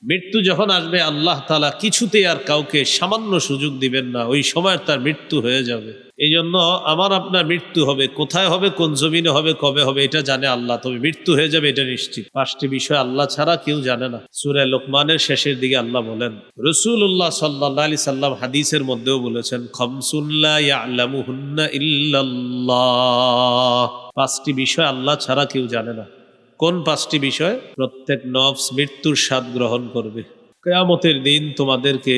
মৃত্যু যখন আসবে আল্লাহ তাআলা কিছুতেই আর কাউকে সামান্য সুযোগ দিবেন না, ওই সময় তার মৃত্যু হয়ে যাবে। এই জন্য আমার আপনার মৃত্যু হবে, কোথায় হবে, কোন জমিনে হবে, কবে হবে এটা জানে আল্লাহ, তবে মৃত্যু হয়ে যাবে এটা নিশ্চিত। পাঁচটি বিষয় আল্লাহ ছাড়া কেউ জানে না। সূরা লোকমানের শেষের দিকে আল্লাহ বলেন, রাসূলুল্লাহ সাল্লাল্লাহু আলাইহি সাল্লাম হাদিসের মধ্যেও বলেছেন, খামসুন লা ইয়ালামুহুন্না ইল্লাল্লাহ। পাঁচটি বিষয় আল্লাহ ছাড়া কেউ জানে না। কোন পাঁচটি বিষয়? প্রত্যেক নফস মৃত্যুর স্বাদ গ্রহণ করবে। কিয়ামতের দিন তোমাদেরকে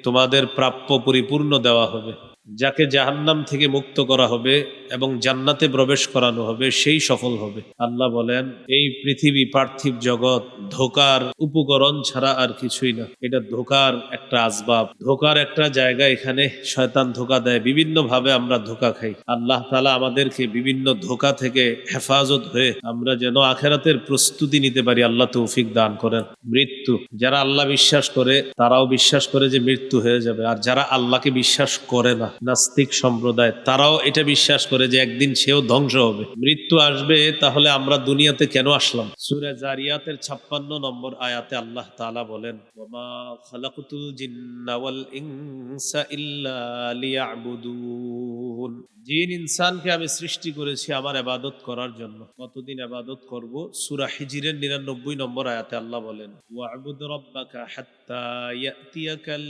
তোমাদের প্রাপ্য পরিপূর্ণ দেওয়া হবে। যাকে জাহান্নাম থেকে মুক্ত করা হবে এবং জান্নাতে প্রবেশ করানো হবে সেই সফল হবে। আল্লাহ বলেন, এই পৃথিবী পার্থিব জগৎ ধোকার উপকরণ ছাড়া আর কিছুই না। এটা ধোকার একটা আসবাব, ধোকার একটা জায়গা। এখানে শয়তান ধোকা দেয়, বিভিন্ন ভাবে আমরা ধোকা খাই। আল্লাহ তাআলা আমাদেরকে বিভিন্ন ধোকা থেকে হেফাজত হয়ে আমরা যেন আখেরাতের প্রস্তুতি নিতে পারি, আল্লাহ তৌফিক দান করেন। মৃত্যু, যারা আল্লাহ বিশ্বাস করে তারাও বিশ্বাস করে যে মৃত্যু হয়ে যাবে, আর যারা আল্লাহকে বিশ্বাস করে না, নাস্তিক সম্প্রদায়, তারাও এটা বিশ্বাস করে যে একদিন সেও ধ্বংস হবে, মৃত্যু আসবে। তাহলে আমরা দুনিয়াতে কেন আসলাম? সূরা জারিয়াতের 56 নম্বর আয়াতে আল্লাহ তাআলা বলেন, ওয়ামা খালাকতুল জিন্না ওয়াল ইনসা ইল্লা লিয়াবুদুন। জিন ইনসানকে আমি সৃষ্টি করেছি আমার ইবাদত করার জন্য। কতদিন ইবাদত করব? সূরা হিজরের 99 নম্বর আয়াতে আল্লাহ বলেন, ওয়া'বুদ রাব্বাকা হাত্তা ইয়াতিয়াকাল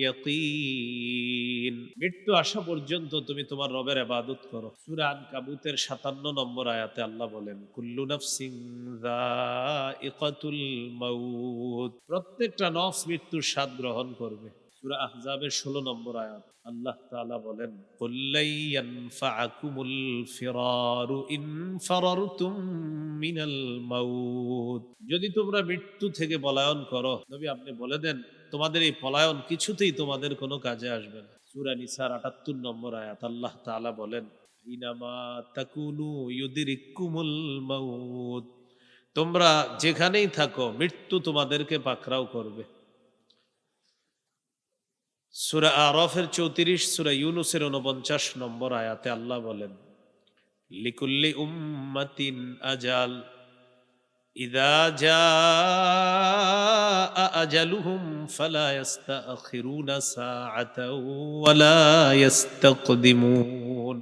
ইয়াকিন। মৃত্যু আসা পর্যন্ত তুমি তোমার রবের ইবাদত করো। সূরা আনকাবুতের 57 নম্বর আয়াতে আল্লাহ বলেন, কুল্লু নাফসিন যায়িকাতুল মাউত। প্রত্যেকটা নফস মৃত্যুর স্বাদ গ্রহণ করবে। সূরা আহজাবের 16 নম্বর আয়াত আল্লাহ তাআলা বলেন, কুল লা ইয়ানফাআকুমুল ফিরারু ইন ফারারতুম মিনাল মাউত। যদি তোমরা মৃত্যু থেকে পলায়ন করো, নবী আপনি বলে দেন তোমাদের এই পলায়ন কিছুতেই তোমাদের কোনো কাজে আসবে না। সূরা নিসার 78 নম্বর আয়াত আল্লাহ তাআলা বলেন, ইনামা তাকুনু ইউদরিকুমুল মাউত। তোমরা যেখানেই থাকো মৃত্যু তোমাদেরকে পাকড়াও করবে। সূরা আরাফের 34, সূরা ইউনূসের 49 নম্বর আয়াতে আল্লাহ বলেন, লিকুল্লি উম্মাতিন আজাল ইযা জাআ আজালুহুম ফালা ইস্তাখিরুনা সাআতাও ওয়ালা ইস্তাকদিমুন।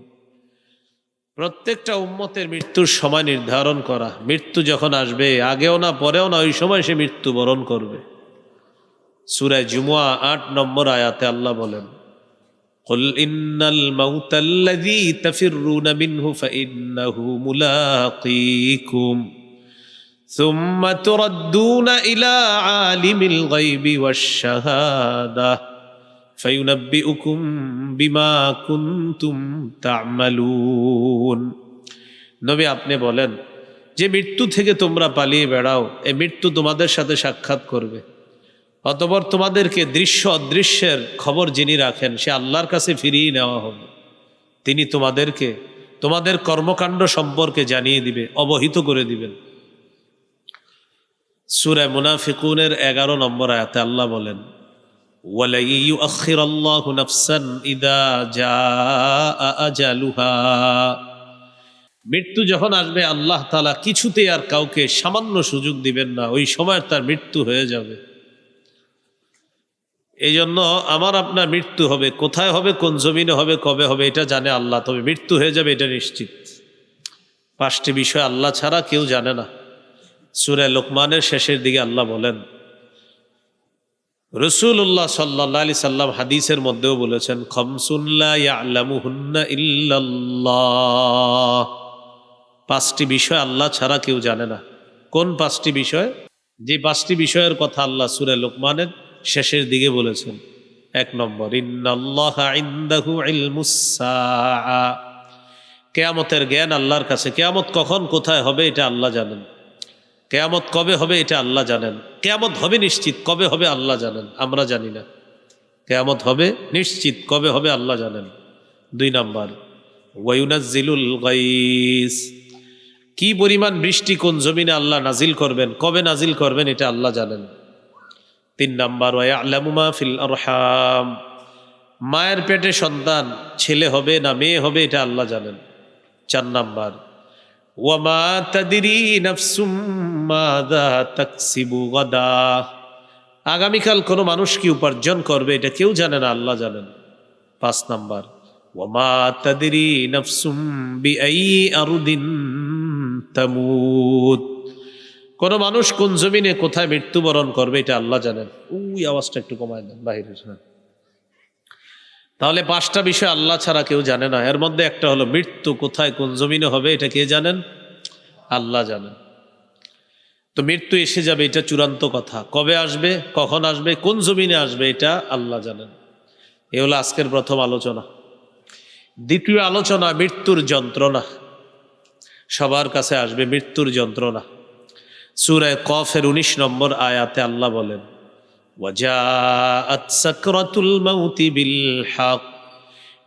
প্রত্যেকটা উম্মতের মৃত্যুর সময় নির্ধারণ করা। মৃত্যু যখন আসবে, আগেও না পরেও না, ওই সময় সে মৃত্যুবরণ করবে। সূরা জুমুয়া 8 নম্বর আয়াতে আল্লাহ বলেন, কুল ইন্নাল মাউতাল্লাযী তাফিররুনা মিনহু ফাইন্নাহু মুলাকীকুম সুম্মা তুরাদ্দুনা ইলা আলিমিল গায়বি ওয়াশ শাহাদাহ ফায়ুনাব্বিউকুম বিমা কুনতুম তা'মালুন। নবী আপনি বলেন যে মৃত্যু থেকে তোমরা পালিয়ে বেড়াও, এই মৃত্যু তোমাদের সাথে সাক্ষাৎ করবে। অতঃপর তোমাদেরকে দৃশ্য অদৃশ্যের খবর যিনি রাখেন সে আল্লাহর কাছে ফিরিয়ে নেওয়া হবে। তিনি তোমাদেরকে তোমাদের কর্মকাণ্ড সম্পর্কে জানিয়ে দিবে, অবহিত করে দিবেন। সূরা মুনাফিকুনের 11 নম্বর আয়াতে আল্লাহ বলেন, ওয়ালা ইউআখিরাল্লাহু নাফসান ইযা জাআ আজালুহা। মৃত্যু যখন আসবে আল্লাহ তাআলা কিছুতেই আর কাউকে সামান্য সুযোগ দিবেন না, ওই সময় তার মৃত্যু হয়ে যাবে। এই জন্য আমার আপনার মৃত্যু হবে, কোথায় হবে, কোন জমিনে হবে, কবে হবে এটা জানে আল্লাহ, তবে মৃত্যু হয়ে যাবে এটা নিশ্চিত। পাঁচটি বিষয় আল্লাহ ছাড়া কেউ জানে না। সূরা লোকমানের শেষের দিকে আল্লাহ বলেন, রাসূলুল্লাহ সাল্লাল্লাহু আলাইহি সাল্লাম হাদিসের মধ্যেও বলেছেন, খামসুন লা ইয়ালামুহুন্না ইল্লাল্লাহ। পাঁচটি বিষয় আল্লাহ ছাড়া কেউ জানে না। কোন পাঁচটি বিষয়? যে পাঁচটি বিষয়ের কথা আল্লাহ সূরা লোকমানের শেষের দিকে বলেছেন। 1 নম্বর, ইন্নাল্লাহা ইনদাহু ইলমুস সাআ। কিয়ামতের জ্ঞান আল্লাহর কাছে। কিয়ামত কখন কোথায় হবে এটা আল্লাহ জানেন। কিয়ামত কবে হবে এটা আল্লাহ জানেন। কিয়ামত হবে নিশ্চিত, কবে হবে আল্লাহ জানেন, আমরা জানি না। কিয়ামত হবে নিশ্চিত, কবে হবে আল্লাহ জানেন। 2 নম্বর, ওয়ায়ুনাজ্জিলুল গায়স। কি পরিমাণ বৃষ্টি কোন জমিনে আল্লাহ নাজিল করবেন, কবে নাজিল করবেন এটা আল্লাহ জানেন। 3 নম্বর, ওয়ায়ালামু মা ফিল আরহাম। মায়ের পেটে সন্তান ছেলে হবে না মেয়ে হবে এটা আল্লাহ জানেন। 4 নম্বর, ওয়ামা তাদরি নাফসুম মাযা তাকসিবু গাদা। আগামীকাল কোনো মানুষ কি উপার্জন করবে এটা কেউ জানে না, আল্লাহ জানেন। 5 নাম্বার, ওয়ামা তাদরি নাফসুম বিআই আরদিন তামুত। কোন মানুষ কোন জমিনে কোথায় মৃত্যুবরণ করবে এটা আল্লাহ জানেন। ওই আওয়াজটা একটু কমায় দেন বাহিরে। তাহলে 5টা বিষয় আল্লাহ ছাড়া কেউ জানে না। এর মধ্যে একটা হলো মৃত্যু কোথায় কোন জমিনে হবে এটা কে জানেন? আল্লাহ জানেন। তো মৃত্যু এসে যাবে, এটা চূড়ান্ত কথা। কবে আসবে, কখন আসবে, কোন জমিনে আসবে, এটা আল্লাহ জানেন। এ হলো আজকের প্রথম আলোচনা। দ্বিতীয় আলোচনা, মৃত্যুর যন্ত্রণা। সবার কাছে আসবে মৃত্যুর যন্ত্রণা। সূরা কফের 19 নম্বর আয়াতে আল্লাহ বলেন, ওয়াজাআত সাকরাতুল মাউতি বিল হক।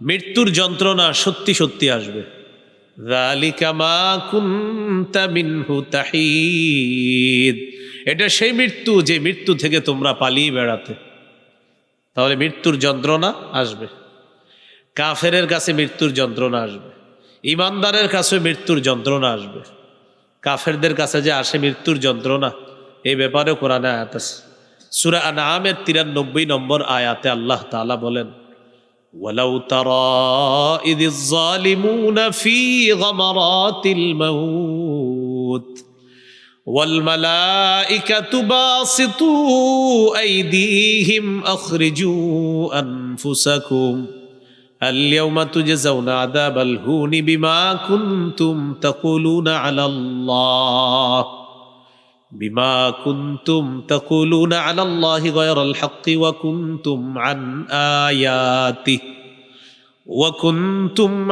মৃত্যুর যন্ত্রণা সত্যি সত্যি আসবে। যালিকা মা কুনতা মিনহু তাহিদ। এটা সেই মৃত্যু যে মৃত্যু থেকে তোমরা পালিয়ে বেড়াতে। তাহলে মৃত্যুর যন্ত্রণা আসবে। কাফেরের কাছে মৃত্যুর যন্ত্রণা আসবে, ইমানদারের কাছে মৃত্যুর যন্ত্রণা আসবে। কাফেরদের কাছে যে আসে মৃত্যুর যন্ত্রণা, এই ব্যাপারেও কোরআনে আয়াত আছে। সূরা আনআমের 93 নম্বর আয়াতে আল্লাহ তাআলা বলেন, ওয়ালাউ তারা ইযিজ যালিমুনা ফি গামারাতিল মাউত ওয়াল মালাইকাতু বাসিতু আইদিহিম আখরিজু আনফুসাকুম اليوم تجزون عذاب الهون بما كنتم تقولون على الله غير الحق وكنتم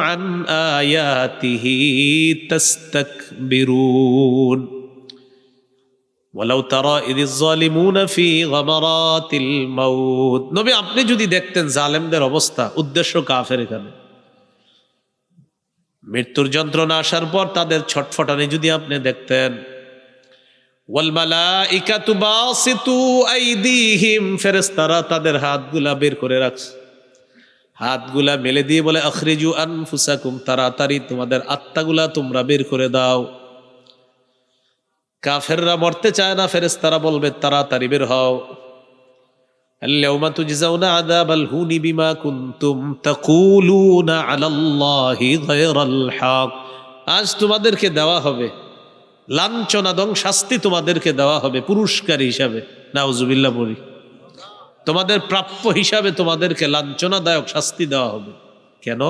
عن آياته تستكبرون ওয়ালাউ তারা ইযিজ যালিমুনা ফি গামারাতিল মাউত। নবী, আপনি যদি দেখতেন জালেমদের অবস্থা, উদ্দেশ্য কাফের, এখানে মৃত্যুর যন্ত্রণা আসার পর তাদের ছটফটানি যদি আপনি দেখতেন। ওয়াল মালাইকাতু বাসিতু আইদিহিম, ফেরেশতারা তাদের হাতগুলা বের করে রাখছে, হাতগুলা মেলে দিয়ে বলে, আখরিজু আনফুসাকুম, তাড়াতাড়ি তোমাদের আত্মাগুলা তোমরা বের করে দাও। কাফেররা মরতে চায় না, ফেরেশতারা বলবে তাড়াতাড়ি বের হও। আল-ইয়াওমা তুজজাউনা আযাবাল হুনি বিমা কুনতুম তাকুলুনা আলাল্লাহি গায়রাল হক। আজ তোমাদেরকে দেওয়া হবে লাঞ্ছনা, দং শাস্তি তোমাদেরকে দেওয়া হবে পুরস্কার হিসাবে। নাউজুবিল্লাহ বলি, তোমাদের প্রাপ্য হিসাবে তোমাদেরকে লাঞ্ছনাদায়ক শাস্তি দেওয়া হবে। কেন?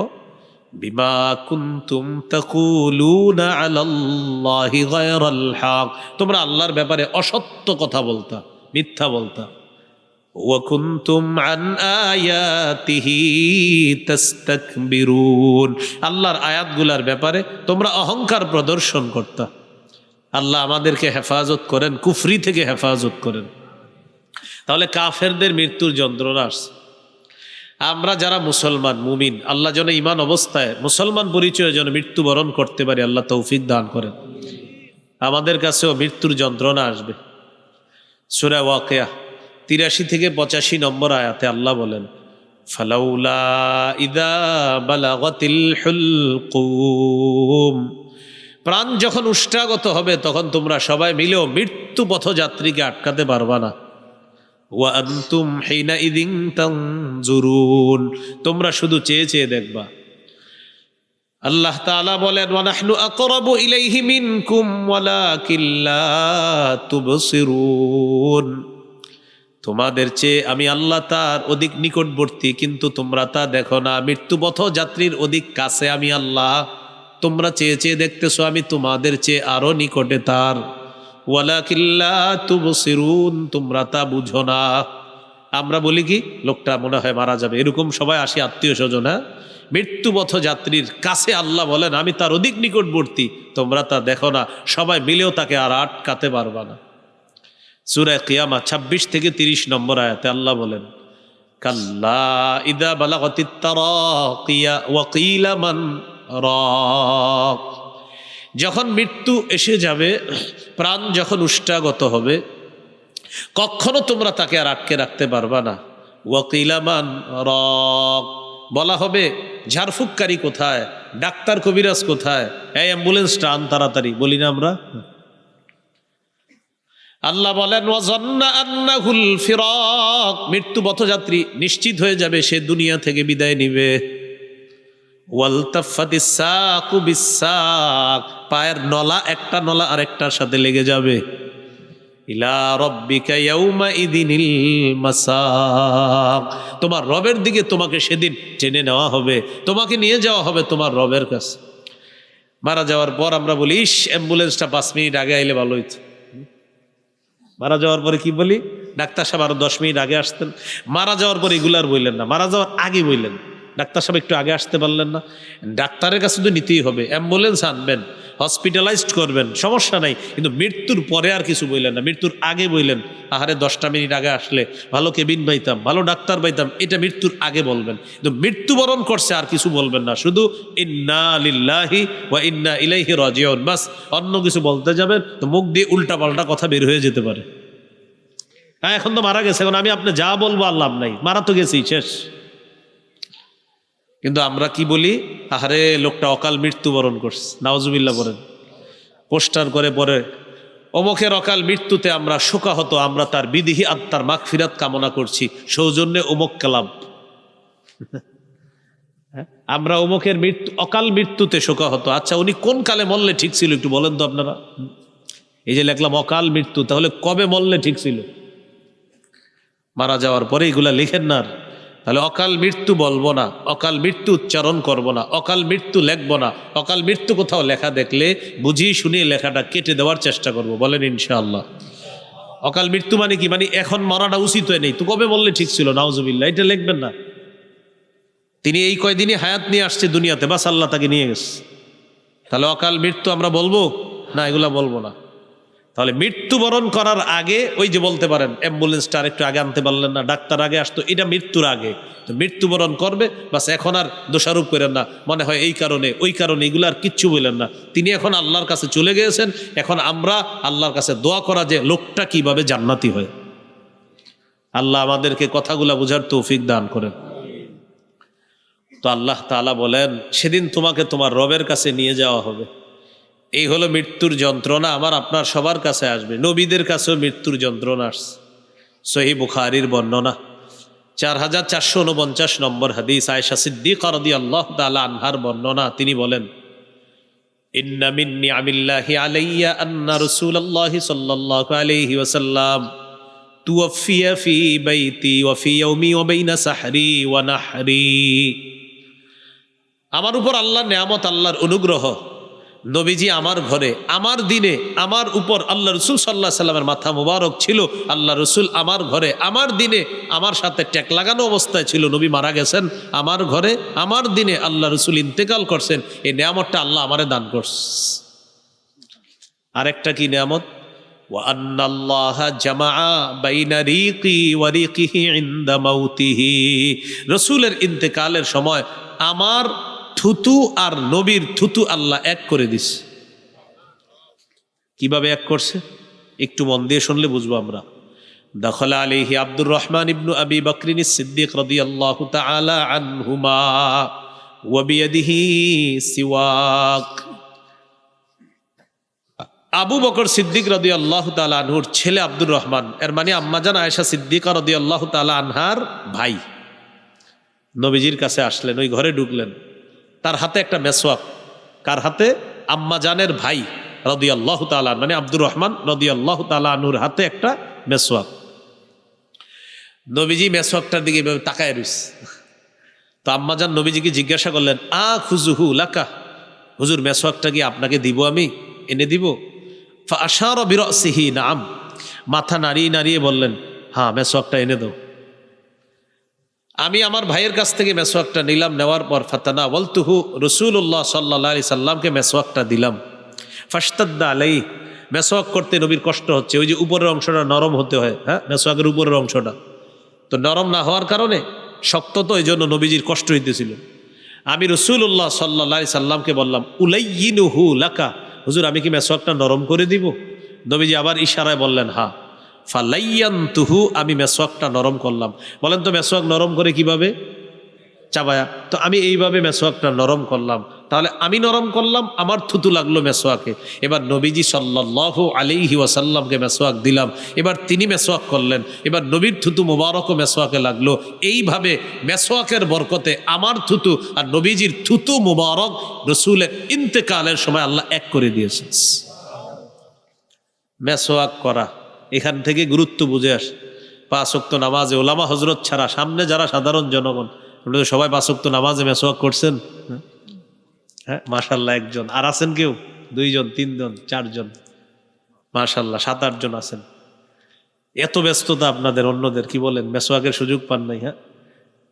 বিমা কুনতুম তাকুলুনা আলাল্লাহি গায়রাল হক, তোমরা আল্লাহর ব্যাপারে অসত্য কথা বলতা, মিথ্যা বলতা। ওয়া কুনতুম আন আয়াতিহি তাস্তাকবিরুন, আল্লাহর আয়াতগুলার ব্যাপারে তোমরা অহংকার প্রদর্শন করতা। আল্লাহ আমাদেরকে হেফাজত করেন, কুফরি থেকে হেফাজত করেন। তাহলে কাফেরদের মৃত্যুর যন্ত্রণা আসছে। আমরা যারা মুসলমান মুমিন, আল্লাহ যেন ঈমান অবস্থায় মুসলমান পরিচয়ে যেন মৃত্যুবরণ করতে পারি, আল্লাহ তৌফিক দান করেন। আমাদের কাছেও মৃত্যুর যন্ত্রণা আসবে। সূরা ওয়াকিয়া 83 থেকে 85 নম্বর আয়াতে আল্লাহ বলেন, ফালাউলা ইযা বালাগাতিল হুলকুম, প্রাণ যখন উষ্টাগত হবে তখন তোমরা সবাই মিলেও মৃত্যু পথযাত্রীকে আটকাতে পারবা না। ওয়া আনতুম হিনাইযিন তানজুরুন, তোমরা শুধু চেয়ে চেয়ে দেখবা। আল্লাহ তাআলা বলেন, ওয়া নাহনু আকরাবু ইলাইহি মিনকুম ওয়ালাকিন লা তুবসিরুন, তোমাদের চেয়ে আমি আল্লাহ তার অধিক নিকটবর্তী, কিন্তু তোমরা তা দেখো না। মৃত্যু পথযাত্রীর অধিক কাছে আমি আল্লাহ, তোমরা চেয়ে চেয়ে দেখতেছো, আমি তোমাদের চেয়ে আরো নিকটে তার। ওয়ালাকিন লা তুবসিরুন, তোমরা তা বুঝো না। আমরা বলি কি, লোকটা মনে হয় মারা যাবে, এরকম সবাই আসি আত্মীয় স্বজন, হ্যাঁ, মৃত্যু পথযাত্রীর কাছে আল্লাহ বলেন আমি তার অধিক নিকটবর্তী, তোমরা তা দেখো না। সবাই মিলেও তাকে আর আটকাতে পারবা না। সূরা কিয়ামা 26 থেকে 30 নম্বর আয়াতে আল্লাহ বলেন, কাল্লা ইযা বালাগাতিত তারাকিয়া ওয়া কিলা মান রাক, যখন মৃত্যু এসে যাবে, প্রাণ যখন উষ্টাগত হবে, কখনো তোমরা তাকে আর আটকে রাখতে পারবা না। ওয়া কিলা মান রাক, বলা হবে ঝাড়ফুঁককারী কোথায়, ডাক্তার কবিরাজ কোথায়, এই অ্যাম্বুলেন্সটা আন তাড়াতাড়ি, বলি না আমরা? আল্লাহ বলেন ওয়াজান্না আন্নাহুল ফিরাক, মৃত্যু পথযাত্রী নিশ্চিত হয়ে যাবে সে দুনিয়া থেকে বিদায় নিবে। ওয়ালতাফাতিস সাকু বিসাক, পায়ের নলা একটা নলা আরেকটার সাথে লেগে যাবে। ইলা রাব্বিকা ইয়াউমা ইদিনিল মাসাক, তোমার রবের দিকে তোমাকে সেদিন টেনে নেওয়া হবে, তোমাকে নিয়ে যাওয়া হবে তোমার রবের কাছে। মারা যাওয়ার পর আমরা বলি ইস অ্যাম্বুলেন্সটা 5 মিনিট আগে আইলে ভালো হইতো। মারা যাওয়ার পরে কি বলি, ডাক্তার সাহেব আরো 10 মিনিট আগে আসতেন। মারা যাওয়ার পরে এগুলার বললেন না, মারা যাওয়ার আগে বললেন ডাক্তার সাহেব একটু আগে আসতে পারলেন না। ডাক্তারের কাছে তো নিতেই হবে, অ্যাম্বুলেন্স আনবেন, হসপিটালাইজড করবেন, সমস্যা নাই, কিন্তু মৃত্যুর পরে আর কিছু বললেন না, মৃত্যুর আগে বললেন আহারে 10টা মিনিট আগে আসলে ভালো কেবিন পাইতাম, ভালো ডাক্তার পাইতাম, এটা মৃত্যুর আগে বলবেন। কিন্তু মৃত্যুবরণ করছে আর কিছু বলবেন না, শুধু ইন্না লিল্লাহি ওয়া ইন্না ইলাইহি রাজিউন, বাস। অন্য কিছু বলতে যাবেন তো মুখ দিয়ে উল্টা পাল্টা কথা বের হয়ে যেতে পারে। হ্যাঁ এখন তো মারা গেছে, এখন আমি আপনি যা বলবো আর লাভ নাই, মারা তো গেছি, শেষ। কিন্তু আমরা কি বলি, আহারে লোকটা অকাল মৃত্যুবরণ করছে, নাউজুবিল্লাহ বলেন, পোস্টার করে পরে অমুকের অকাল মৃত্যুতে আমরা শোকাহত, আমরা তার বিদেহী আত্মার মাগফিরাত কামনা করছি, সৌজন্যে অমুক ক্লাব। আমরা অমুকের অকাল মৃত্যুতে শোকাহত। আচ্ছা উনি কোন কালে মরলে ঠিক ছিল একটু বলেন তো আপনারা। এই যে লিখলাম অকাল মৃত্যু, তাহলে কবে মরলে ঠিক ছিল? মারা যাওয়ার পরে এগুলা লিখেন না। তাহলে অকাল মৃত্যু বলবো না, অকাল মৃত্যু উচ্চারণ করব না, অকাল মৃত্যু লেখবো না। অকাল মৃত্যু কোথাও লেখা দেখলে বুঝিয়ে শুনিয়ে লেখাটা কেটে দেওয়ার চেষ্টা করব, বলেন ইনশাআল্লাহ। অকাল মৃত্যু মানে কি, মানে এখন মরাটা উচিত হয় নেই, তো কবে বললে ঠিক ছিল, নাউজুবিল্লাহ, এটা লিখবেন না। তিনি এই কয়দিনই হায়াত নিয়ে আসছে দুনিয়াতে, বাস আল্লাহ তাকে নিয়ে গেছে। তাহলে অকাল মৃত্যু আমরা বলবো না, এগুলা বলবো না। তাহলে মৃত্যুবরণ করার আগে ওই যে বলতে পারেন অ্যাম্বুলেন্সটা আরেকটু আগে আনতে পারলেন না, ডাক্তার আগে আসতো, এটা মৃত্যুর আগে। তো মৃত্যুবরণ করবে বাস, এখন আর দোষারোপ করেন না, মনে হয় এই কারণে ওই কারণে, এগুলো আর কিচ্ছু বললেন না। তিনি এখন আল্লাহর কাছে চলে গিয়েছেন, এখন আমরা আল্লাহর কাছে দোয়া করা যে লোকটা কিভাবে জান্নাতি হয়। আল্লাহ আমাদেরকে কথাগুলা বুঝার তৌফিক দান করেন। তো আল্লাহ তাআলা বলেন সেদিন তোমাকে তোমার রবের কাছে নিয়ে যাওয়া হবে। এই হলো মৃত্যুর যন্ত্রণা, আমার আপনার সবার কাছে আসবে, নবীদের কাছেও মৃত্যুর যন্ত্রণা আসছে। সহিহ বুখারীর বর্ণনা 4449 নম্বর হাদিস, আয়েশা সিদ্দিকা রাদিয়াল্লাহু তাআলা আনহার বর্ণনা। তিনি বলেন ইন্না মিন নিআমিল্লাহি আলাইয়া আন্না রাসূলুল্লাহি সাল্লাল্লাহু আলাইহি ওয়াসাল্লাম তুওয়াফিয়া ফি বাইতি ওয়া ফি ইয়াউমি ওয়া বাইনা সাহরি ওয়া নাহরি। আমার উপর আল্লাহর নেয়ামত, আল্লাহর অনুগ্রহ, নবীজি আমার ঘরে আমার দিনে আমার উপর, আল্লাহ রসুল সাল্লাল্লাহু আলাইহি সাল্লামের মাথা মুবারক ছিল, আল্লাহ রসুল আমার ঘরে আমার দিনে আমার সাথে ট্যাক লাগানো অবস্থায় ছিল, নবী মারা গেছেন আমার ঘরে আমার দিনে, আল্লাহ রসুল ইন্তেকাল করছেন। এই নেয়ামতটা আল্লাহ আমারে দান করছে। আরেকটা কি নেয়ামত, ওয়া আন্নাল্লাহা জামাআ বাইনা রিকি ওয়া রিকিহি ইনদা মাউতিহি। রসুলের ইন্তেকালের সময় আমার থুতু আর নবীর থুতু আল্লাহ এক করে দিস। কিভাবে এক করছে একটু মন দিয়ে শুনলে বুঝবো আমরা। দাখালা আলাইহি আব্দুর রহমান ইবনু আবি বকরিন সিদ্দিক রাদিয়াল্লাহু তাআলা আনহুমা ওয়া বিয়াদিহি সিওয়াক। আবু বকর সিদ্দিক রাদিয়াল্লাহু তাআলা আনহুর ছেলে আব্দুর রহমান, এর মানে আম্মাজান আয়েশা সিদ্দিকা রাদিয়াল্লাহু তাআলা আনহার ভাই, নবীজির কাছে আসলেন, ওই ঘরে ঢুকলেন, তার হাতে একটা মেসওয়াক। কার হাতে? আম্মাজানের ভাই রাদিয়াল্লাহু তাআলা, মানে আব্দুর রহমান রাদিয়াল্লাহু তাআলা আনহুর হাতে একটা মেসওয়াক। নবীজি মেসওয়াকটার দিকে এভাবে তাকায় রইছে। তো আম্মাজান নবীজিকে জিজ্ঞাসা করলেন আ খুজুহু লাকা, হুজুর মেসওয়াকটা কি আপনাকে দিব, আমি এনে দিব? ফাআশারা বিরাসিহি নাম, মাথা নাড়িয়ে নাড়িয়ে বললেন হ্যাঁ মেসওয়াকটা এনে দাও। আমি আমার ভাইয়ের কাছ থেকে মেসওয়াকটা নিলাম, নেওয়ার পর ফাতানা ওয়ালতুহু রাসূলুল্লাহ সাল্লাল্লাহু আলাইহি সাল্লামকে মেসওয়াকটা দিলাম। ফাশতাদ্দা আলাই, মেসওয়াক করতে নবীর কষ্ট হচ্ছে, ওই যে উপরের অংশটা নরম হতে হয়, হ্যাঁ মেসওয়াকের উপরের অংশটা তো নরম না হওয়ার কারণে শক্ত, তো এই জন্য নবীজির কষ্ট হইতেছিল। আমি রাসূলুল্লাহ সাল্লাল্লাহু আলাইহি সাল্লামকে বললাম উলাইয়িনুহু লাকা, হুজুর আমি কি মেসওয়াকটা নরম করে দিব? নবীজি আবার ইশারায় বললেন হ্যাঁ। ফালাইয়ানতুহু, আমি মেসওয়াকটা নরম করলাম। বলেন তো মেসওয়াক নরম করে কিভাবে? চাবায়া। তো আমি এইভাবে মেসোয়াকটা নরম করলাম, তাহলে আমি নরম করলাম, আমার থুতু লাগলো মেসোয়াকে। এবার নবীজি সাল্লাল্লাহু আলাইহি ওয়াসাল্লামকে মেসোয়াক দিলাম, এবার তিনি মেসোয়াক করলেন, এবার নবীর থুতু মুবারকও মেসোয়াকে লাগলো। এইভাবে মেসোয়াকের বরকতে আমার থুতু আর নবীজির থুতু মুবারক রসুলের ইন্তেকালের সময় আল্লাহ এক করে দিয়েছেন। মেসোয়াক করা, এখান থেকে গুরুত্ব বুঝে আসে। 5 ওয়াক্ত নামাজে ওলামা হজরত ছাড়া সামনে যারা সাধারণ জনগণ, আপনারা সবাই 5 ওয়াক্ত নামাজে মেসোয়াক করছেন? হ্যাঁ মাশাল্লাহ, একজন। আর আছেন কেউ? 2 জন, 3 জন, 4 জন, মাশাল্লাহ 7-8 জন আছেন। এত ব্যস্ততা আপনাদের, অন্যদের কি বলেন মেসোয়াকের সুযোগ পান নাই? হ্যাঁ,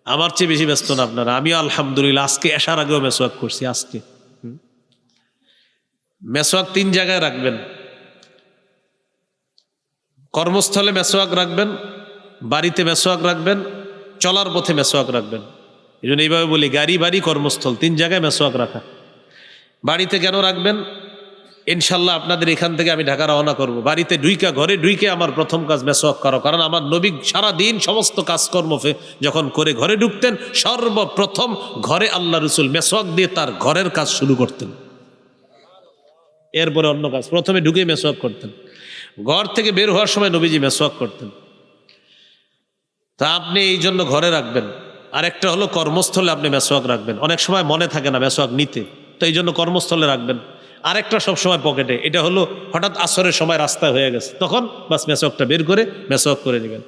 আমার চেয়ে বেশি ব্যস্ত না আপনারা। আমিও আলহামদুলিল্লাহ আজকে এসার আগেও মেসোয়াক করছি। আজকে মেসোয়াক 3 জায়গায় রাখবেন। কর্মস্থলে মেসোয়াক রাখবেন, বাড়িতে মেসোয়াক রাখবেন, চলার পথে মেসোয়াক রাখবেন। এই জন্য এইভাবে বলি, গাড়ি, বাড়ি, কর্মস্থল 3 জায়গায় মেসোয়াক রাখা। বাড়িতে কেন রাখবেন? ইনশাল্লাহ আপনাদের এখান থেকে আমি ঢাকা রওনা করব, বাড়িতে ঘরে ঢুইকে আমার প্রথম কাজ মেসোয়াক করা। কারণ আমার নবী সারাদিন সমস্ত কাজকর্ম যখন করে ঘরে ঢুকতেন, সর্বপ্রথম ঘরে আল্লাহ রসুল মেসোয়াক দিয়ে তার ঘরের কাজ শুরু করতেন, এরপরে অন্য কাজ। প্রথমে ঢুকে মেসোয়াক করতেন, ঘর থেকে বের হওয়ার সময় নবীজি মেসোয়াক করতেন। তা আপনি এই জন্য ঘরে রাখবেন। আরেকটা হলো কর্মস্থলে আপনি মেসোয়াক রাখবেন। অনেক সময় মনে থাকে না মেসোয়াক নিতে, তো এই জন্য কর্মস্থলে রাখবেন। আরেকটা সবসময় পকেটে, এটা হলো হঠাৎ আসরের সময় রাস্তায় হয়ে গেছে, তখন বাস মেসোয়াকটা বের করে মেসোয়াক করে নেবেন।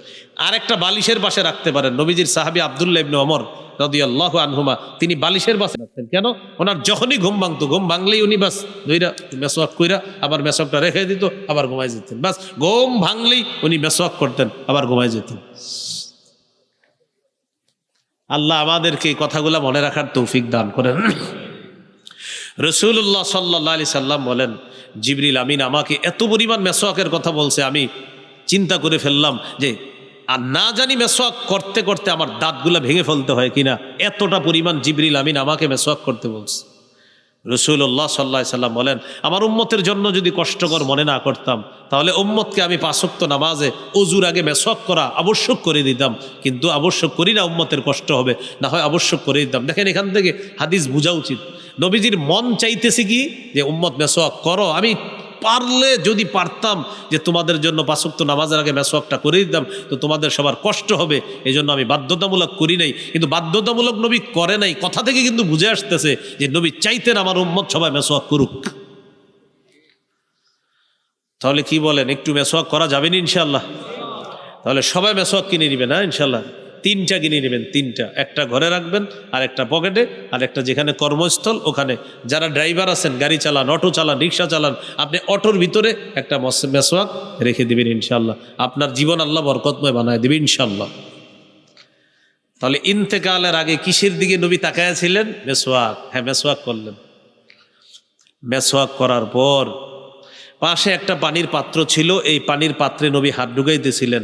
আরেকটা বালিশের পাশে রাখতে পারেন। নবীজির সাহাবী আব্দুল্লাহ ইবনে ওমর রাদিয়াল্লাহু আনহুমা, তিনি বালিশের পাশে রাখতেন। কেন? ওনার যখনই ঘুম ভাঙতো, ঘুম ভাঙলেই উনি বাস ধইরা মেসোয়াক কইরা আবার মেসোয়াকটা রেখে দিত, আবার ঘুমাই যেতেন। বাস ঘুম ভাঙলেই উনি মেসোয়াক করতেন, আবার ঘুমাই যেতেন। আল্লাহ আমাদেরকে এই কথাগুলো মনে রাখার তৌফিক দান করেন। রাসূলুল্লাহ সাল্লাল্লাহু আলাইহি সাল্লাম বলেন, জিবরিল আমিন আমাকে এত পরিমাণ মেসোয়াকের কথা বলছে, আমি চিন্তা করে ফেললাম যে আর না জানি মেসোয়াক করতে করতে আমার দাঁতগুলো ভেঙে ফেলতে হয় কিনা, এতটা পরিমাণ জিবরিল আমিন আমাকে মেসোয়াক করতে বলছে। রাসূলুল্লাহ সাল্লাল্লাহু আলাইহি সাল্লাম বলেন, আমার উম্মতের জন্য যদি কষ্টকর মনে না করতাম, তাহলে উম্মতকে আমি 5 ওয়াক্ত নামাজে ওযুর আগে মেসওয়াক করা আবশ্যক করে দিতাম। কিন্তু আবশ্যক করি না, উম্মতের কষ্ট হবে, না হয় আবশ্যক করে দিতাম। দেখেন এখান থেকে হাদিস বোঝা উচিত, নবীজির মন চাইতেছে কি যে উম্মত মেসওয়াক করো। আমি পারলে যদি পারতাম যে তোমাদের জন্য 5 ওয়াক্ত নামাজের আগে মেসওয়াকটা করে দিতাম, তো তোমাদের সবার কষ্ট হবে, এই জন্য আমি বাধ্যতামূলক করি নাই। কিন্তু বাধ্যতামূলক নবী করে নাই, কথা থেকে কিন্তু বুঝে আসতেছে যে নবী চাইতেন আমার উম্মত সবাই মেসওয়াক করুক। তাহলে কি বলেন, একটু মেসওয়াক করা যাবে না ইনশাল্লাহ? তাহলে সবাই মেসওয়াক কিনে নেবেন, হ্যাঁ ইনশাল্লাহ। 3টা কিনে নেবেন, 3টা, একটা ঘরে রাখবেন, আর একটা পকেটে, আর একটা যেখানে কর্মস্থল ওখানে। যারা ড্রাইভার আছেন, গাড়ি চালান, অটো চালান, রিক্সা চালান, আপনি অটোর ভিতরে একটা মেসওয়াক রেখে দিবেন ইনশাল্লাহ। আপনার জীবন আল্লাহ বরকতময় বানায় দিবে ইনশাল্লাহ। তাহলে ইন্তেকালের আগে কিসের দিকে নবী তাকায়া ছিলেন? মেসওয়াক। হ্যাঁ, মেসওয়াক করলেন। মেসওয়াক করার পর পাশে একটা পানির পাত্র ছিল, এই পানির পাত্রে নবী হাত ঢুকাইতেছিলেন,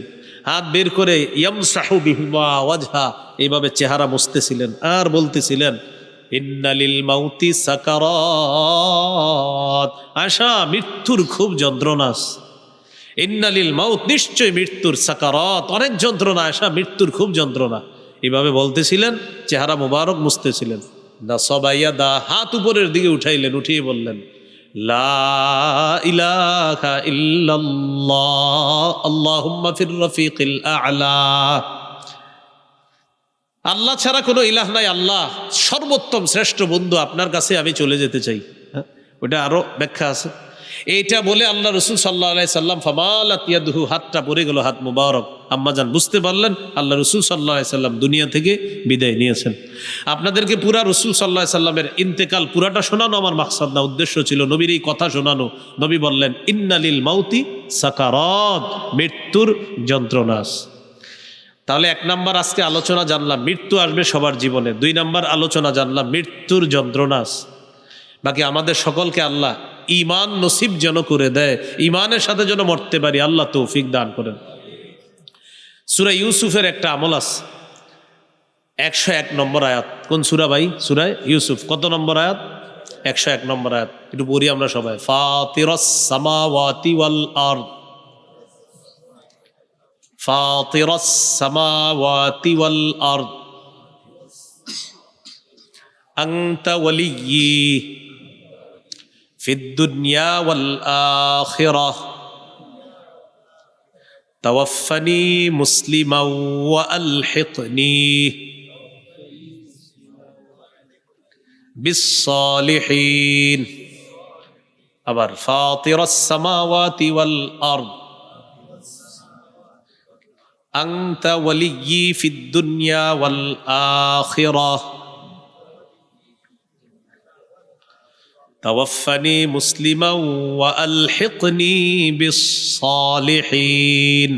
হাত বের করে ইয়ামসাহু বিহিমা ওয়াজহা, এইভাবে চেহারা মুছতেছিলেন আর বলতেছিলেন, ইন্নালিল মাউতি সাকারাত, আশা মৃত্যুর খুব যন্ত্রণা। ইন্নালিল মাউত, নিশ্চয় মৃত্যুর, সাকারাত অনেক যন্ত্রণা, আশা মৃত্যুর খুব যন্ত্রণা। এইভাবে বলতেছিলেন, চেহারা মুবারক মুছতেছিলেন। না সবাইয়া দা, হাত উপরের দিকে উঠাইলেন, উঠিয়ে বললেন, লা ইলাহা ইল্লাল্লাহ আল্লাহুম্মা ফির রফিকিল আ'লা। আল্লাহ ছাড়া কোনো ইলাহ নাই, আল্লাহ সর্বোত্তম শ্রেষ্ঠ বন্ধু, আপনার কাছে আমি চলে যেতে চাই। হ্যাঁ, ওটা আরো ব্যাখ্যা আছে। এইটা বলে আল্লাহ রসুল সাল্লাল্লাহু আলাইহি সাল্লাম ফামালাত ইয়াদুহু, হাতটা পড়ে গেল, হাত মুবারক। আম্মাজান বুঝতে পারলেন আল্লাহ রসুল সাল্লাল্লাহু আলাইহি সাল্লাম দুনিয়া থেকে বিদায় নিয়েছেন। আপনাদেরকে পুরা রসুল সাল্লাল্লাহু আলাইহি সাল্লামের ইন্তেকাল পুরাটা শোনানো আমার মাকসাদ না, উদ্দেশ্য ছিল নবীর এই কথা শোনানো। নবী বললেন, ইন্নালিল মাউতি সাকারাত, মৃত্যুর যন্ত্রণা। তাহলে 1 নাম্বার আজকে আলোচনা জানলাম, মৃত্যু আসবে সবার জীবনে। 2 নাম্বার আলোচনা জানলাম, মৃত্যুর যন্ত্রণা। বাকি আমাদের সকলকে আল্লাহ ঈমান নসিব যেন করে দেয়, ঈমানের সাথে যেন মরতে পারি, আল্লাহ তৌফিক দান করেন। সূরা ইউসুফের একটা আমল আছে, 101 নম্বর আয়াত। কোন সূরা ভাই? সূরা ইউসুফ। কত নম্বর আয়াত? 101 নম্বর আয়াত। একটু পড়ি আমরা সবাই। ফাতিরাস সামাওয়াতি ওয়াল আরদ, ফাতিরাস সামাওয়াতি ওয়াল আরদ আনতা ওয়ালিয়্যি ফিদ দুনিয়া ওয়াল আখিরাহ তাওয়াফফানি মুসলিমান ওয়া আলহিকনি বিস সালিহিন। আবার ফাতিরাস সামাওয়াতি ওয়াল আরদ আনতা ওয়ালিয়্যি ফিদ দুনিয়া ওয়াল আখিরাহ তাওয়াফফানি মুসলিমান ওয়া আলহিকনি বিস সালিহিন।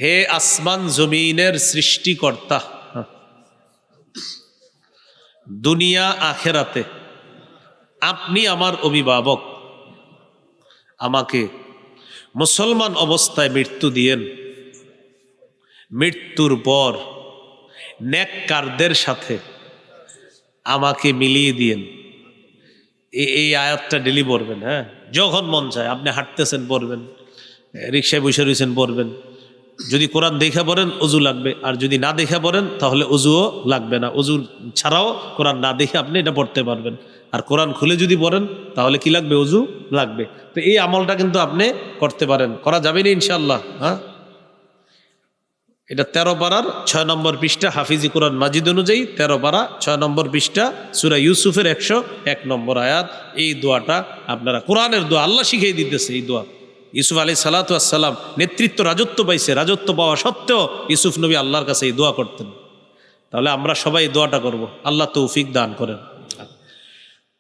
হে আসমান জমিনের সৃষ্টিকর্তা, দুনিয়া আখেরাতে আপনি আমার অভিভাবক, আমাকে মুসলমান অবস্থায় মৃত্যু দিয়েন, মৃত্যুর পর নেককারদের সাথে আমাকে মিলিয়ে দিয়েন। এই আয়াতটা ডেলি পড়বেন। হ্যাঁ, যখন মন চায়, আপনি হাঁটতেছেন পড়বেন, রিক্সায় বসে রয়েছেন পড়বেন। যদি কোরআন দেখে পড়েন অজু লাগবে, আর যদি না দেখে পড়েন তাহলে অজুও লাগবে না। অজু ছাড়াও কোরআন না দেখে আপনি এটা পড়তে পারবেন। আর কোরআন খুলে যদি পড়েন তাহলে কি লাগবে? অজু লাগবে। তো এই আমলটা কিন্তু আপনি করতে পারেন, করা যাবে না ইনশাআল্লাহ। হ্যাঁ, এটা 13 পারার 6 নম্বর পৃষ্ঠা, হাফিজি কোরআন মাজিদ অনুযায়ী 13 পারা 6 নম্বর পৃষ্ঠা, সূরা ইউসুফের 101 নম্বর আয়াত। এই দোয়াটা আপনারা, কোরআনের দোয়া, আল্লাহ শিখিয়ে দিতেছে এই দোয়া। ইউসুফ আলাইহিস সালাতু ওয়াস সালাম নেতৃত্ব, রাজত্ব পাইছে, রাজত্ব পাওয়া সত্ত্বেও ইউসুফ নবী আল্লাহর কাছে এই দোয়া করতেন। তাহলে আমরা সবাই এই দোয়াটা করব, আল্লাহ তৌফিক দান করেন।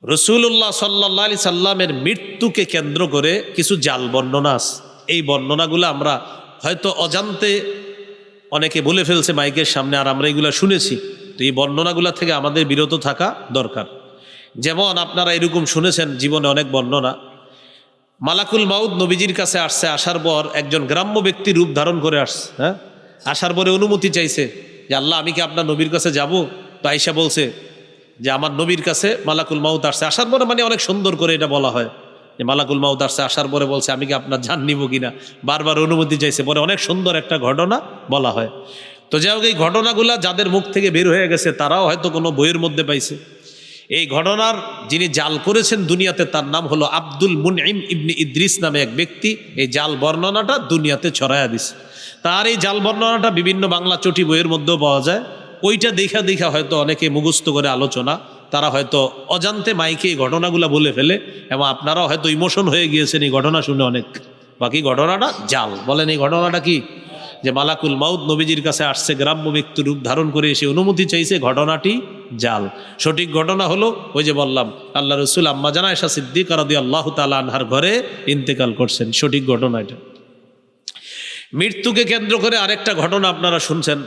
রাসূলুল্লাহ সাল্লাল্লাহু আলাইহি সাল্লামের মৃত্যুকে কেন্দ্র করে কিছু জাল বর্ণনা আছে। এই বর্ণনাগুলো আমরা হয়তো অজান্তে অনেকে বলে ফেলছে মাইকের সামনে, আর আমরা এগুলো শুনেছি। তো এই বর্ণনাগুলো থেকে আমাদের বিরত থাকা দরকার। যেমন আপনারা এরকম শুনেছেন জীবনে অনেক বর্ণনা, মালাকুল মাউত নবীজির কাছে আসছে, আসার পর একজন গ্রাম্য ব্যক্তি রূপ ধারণ করে আসছে। হ্যাঁ, আসার পরে অনুমতি চাইছে যে আল্লাহ আমি কি আপনার নবীর কাছে যাব? তো আয়েশা বলছে যে আমার নবীর কাছে মালাকুল মাউত আসছে। আসার পরে মানে অনেক সুন্দর করে এটা বলা হয় যে মালাকুল মাউত আসছে, আসার পরে বলছে আমি কি আপনার জান নিব কিনা, বারবার অনুমতি চাইছে, পরে অনেক সুন্দর একটা ঘটনা বলা হয়। তো যাই হোক, এই ঘটনাগুলা যাদের মুখ থেকে বের হয়ে গেছে তারাও হয়তো কোনো বইয়ের মধ্যে পাইছে। এই ঘটনার যিনি জাল করেছেন দুনিয়াতে, তার নাম হলো আব্দুল মুনঈম ইবনে ইদ্রিস নামে এক ব্যক্তি। এই জাল বর্ণনাটা দুনিয়াতে ছড়ায়া দিছে। তার এই জাল বর্ণনাটা বিভিন্ন বাংলা চটি বইয়ের মধ্যেও পাওয়া যায়। ওইটা দেখা দেখা হয়তো অনেকে মুখস্থ করে আলোচনা, তারা হয়তো অজান্তে মাইকে এই ঘটনাগুলো বলে ফেলে, এবং আপনারাও হয়তো ইমোশন হয়ে গিয়েছেন এই ঘটনা শুনে অনেক। বাকি ঘটনাটা জাল। বলেন এই ঘটনাটা কি? যে মালাকুল মাউত নবীজির কাছে আসছে, গ্রাম্য ব্যক্তি রূপ ধারণ করে এসে অনুমতি চাইছে, ঘটনাটি জাল। সঠিক ঘটনা হলো ওই যে বললাম, আল্লাহ রসুল আম্মা জানা আয়েশা সিদ্দিকা রাদিয়াল্লাহু তাআলা আনহার ঘরে ইন্তেকাল করছেন। সঠিক ঘটনা এটা। মৃত্যুকে কেন্দ্র করে আরেকটা ঘটনা আপনারা শুনছেন।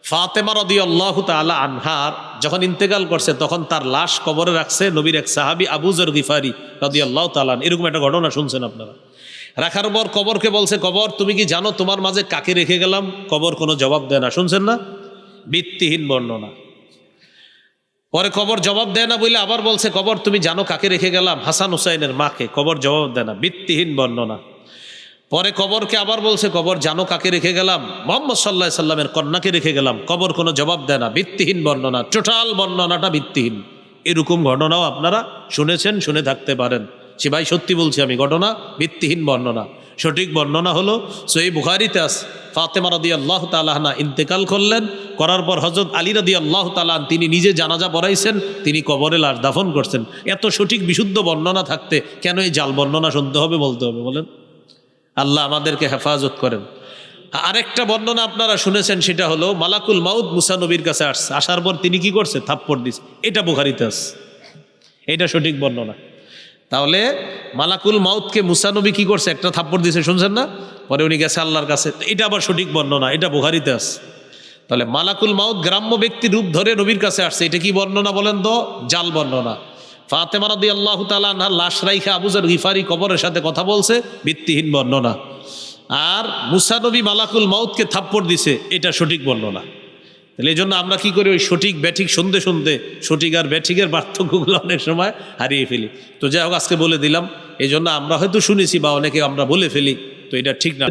ফাতেমা রাদিয়াল্লাহু তাআলা আনহার যখন ইন্তেকাল করছে, তখন তার লাশ কবরে রাখছে নবীর এক সাহাবী আবু যর গিফারি রাদিয়াল্লাহু তাআলা। এরকম একটা ঘটনা শুনছেন আপনারা। রাখার পর কবরকে বলছে, কবর তুমি কি জানো তোমার মাঝে কাকে রেখে গেলাম? কবর কোনো জবাব দেয় না। শুনছেন না? ভিত্তিহীন বর্ণনা। পরে কবর জবাব দেয় না বলে আবার বলছে, কবর তুমি জানো কাকে রেখে গেলাম? হাসান হুসাইনের মাকে। কবর জবাব দেয় না, ভিত্তিহীন বর্ণনা। পরে কবরকে আবার বলছে, কবর জানো কাকে রেখে গেলাম? মুহাম্মদ সাল্লাল্লাহু আলাইহি সাল্লামের কন্যাকে রেখে গেলাম। কবর কোনো জবাব দেয় না, ভিত্তিহীন বর্ণনা। টোটাল বর্ণনাটা ভিত্তিহীন। এরকম ঘটনাও আপনারা শুনেছেন, শুনে থাকতে পারেন। সে ভাই সত্যি বলছি আমি, ঘটনা ভিত্তিহীন বর্ণনা। সঠিক বর্ণনা হলো সহিহ বুখারীতে আছে, ফাতেমা রাদিয়াল্লাহু তাআলা আনহা ইন্তেকাল করলেন। করার পর হযরত আলী রাদিয়াল্লাহু তাআলা তিনি নিজে জানাজা পড়াইছেন, তিনি কবরে লাশ দাফন করছেন। এত সঠিক বিশুদ্ধ বর্ণনা থাকতে কেন এই জাল বর্ণনা শুনতে হবে, বলতে হবে? বলেন। আল্লাহ আমাদেরকে হেফাজত করেন। আরেকটা বর্ণনা আপনারা শুনেছেন, সেটা হলো মালাকুল মাউত মুসা নবীর কাছে আসছে, আসার পর তিনি কি করছে? থাপ্পড় দিছে। এটা বুখারীতে আছে, এটা সঠিক বর্ণনা। তাহলে মালাকুল মাউতকে মুসা নবী কি করছে? একটা থাপ্পড় দিছে, শুনছেন না? পরে উনি গেছে আল্লাহর কাছে। এটা আবার সঠিক বর্ণনা, এটা বুখারীতে আছে। তাহলে মালাকুল মাউত গ্রাম্য ব্যক্তি রূপ ধরে নবীর কাছে আসছে, এটা কি বর্ণনা বলেন তো? জাল বর্ণনা। ফাতেমা রাদিয়াল্লাহু তাআলা আনহা লাশ রাইখা আবু যর গিফারি কবরের সাথে কথা বলছে, ভিত্তিহীন বর্ণনা। আর মুসা নবী মালাকুল মাউতকে থাপ্পড় দিছে, এটা সঠিক বর্ণনা। তাহলে এই জন্য আমরা কি করি? ওই সঠিক ব্যাঠিক শুনতে শুনতে সঠিক আর ব্যাঠিকের পার্থক্যগুলো অনেক সময় হারিয়ে ফেলি। তো যাই হোক, আজকে বলে দিলাম। এই জন্য আমরা হয়তো শুনেছি বা অনেকে আমরা বলে ফেলি, তো এটা ঠিক না।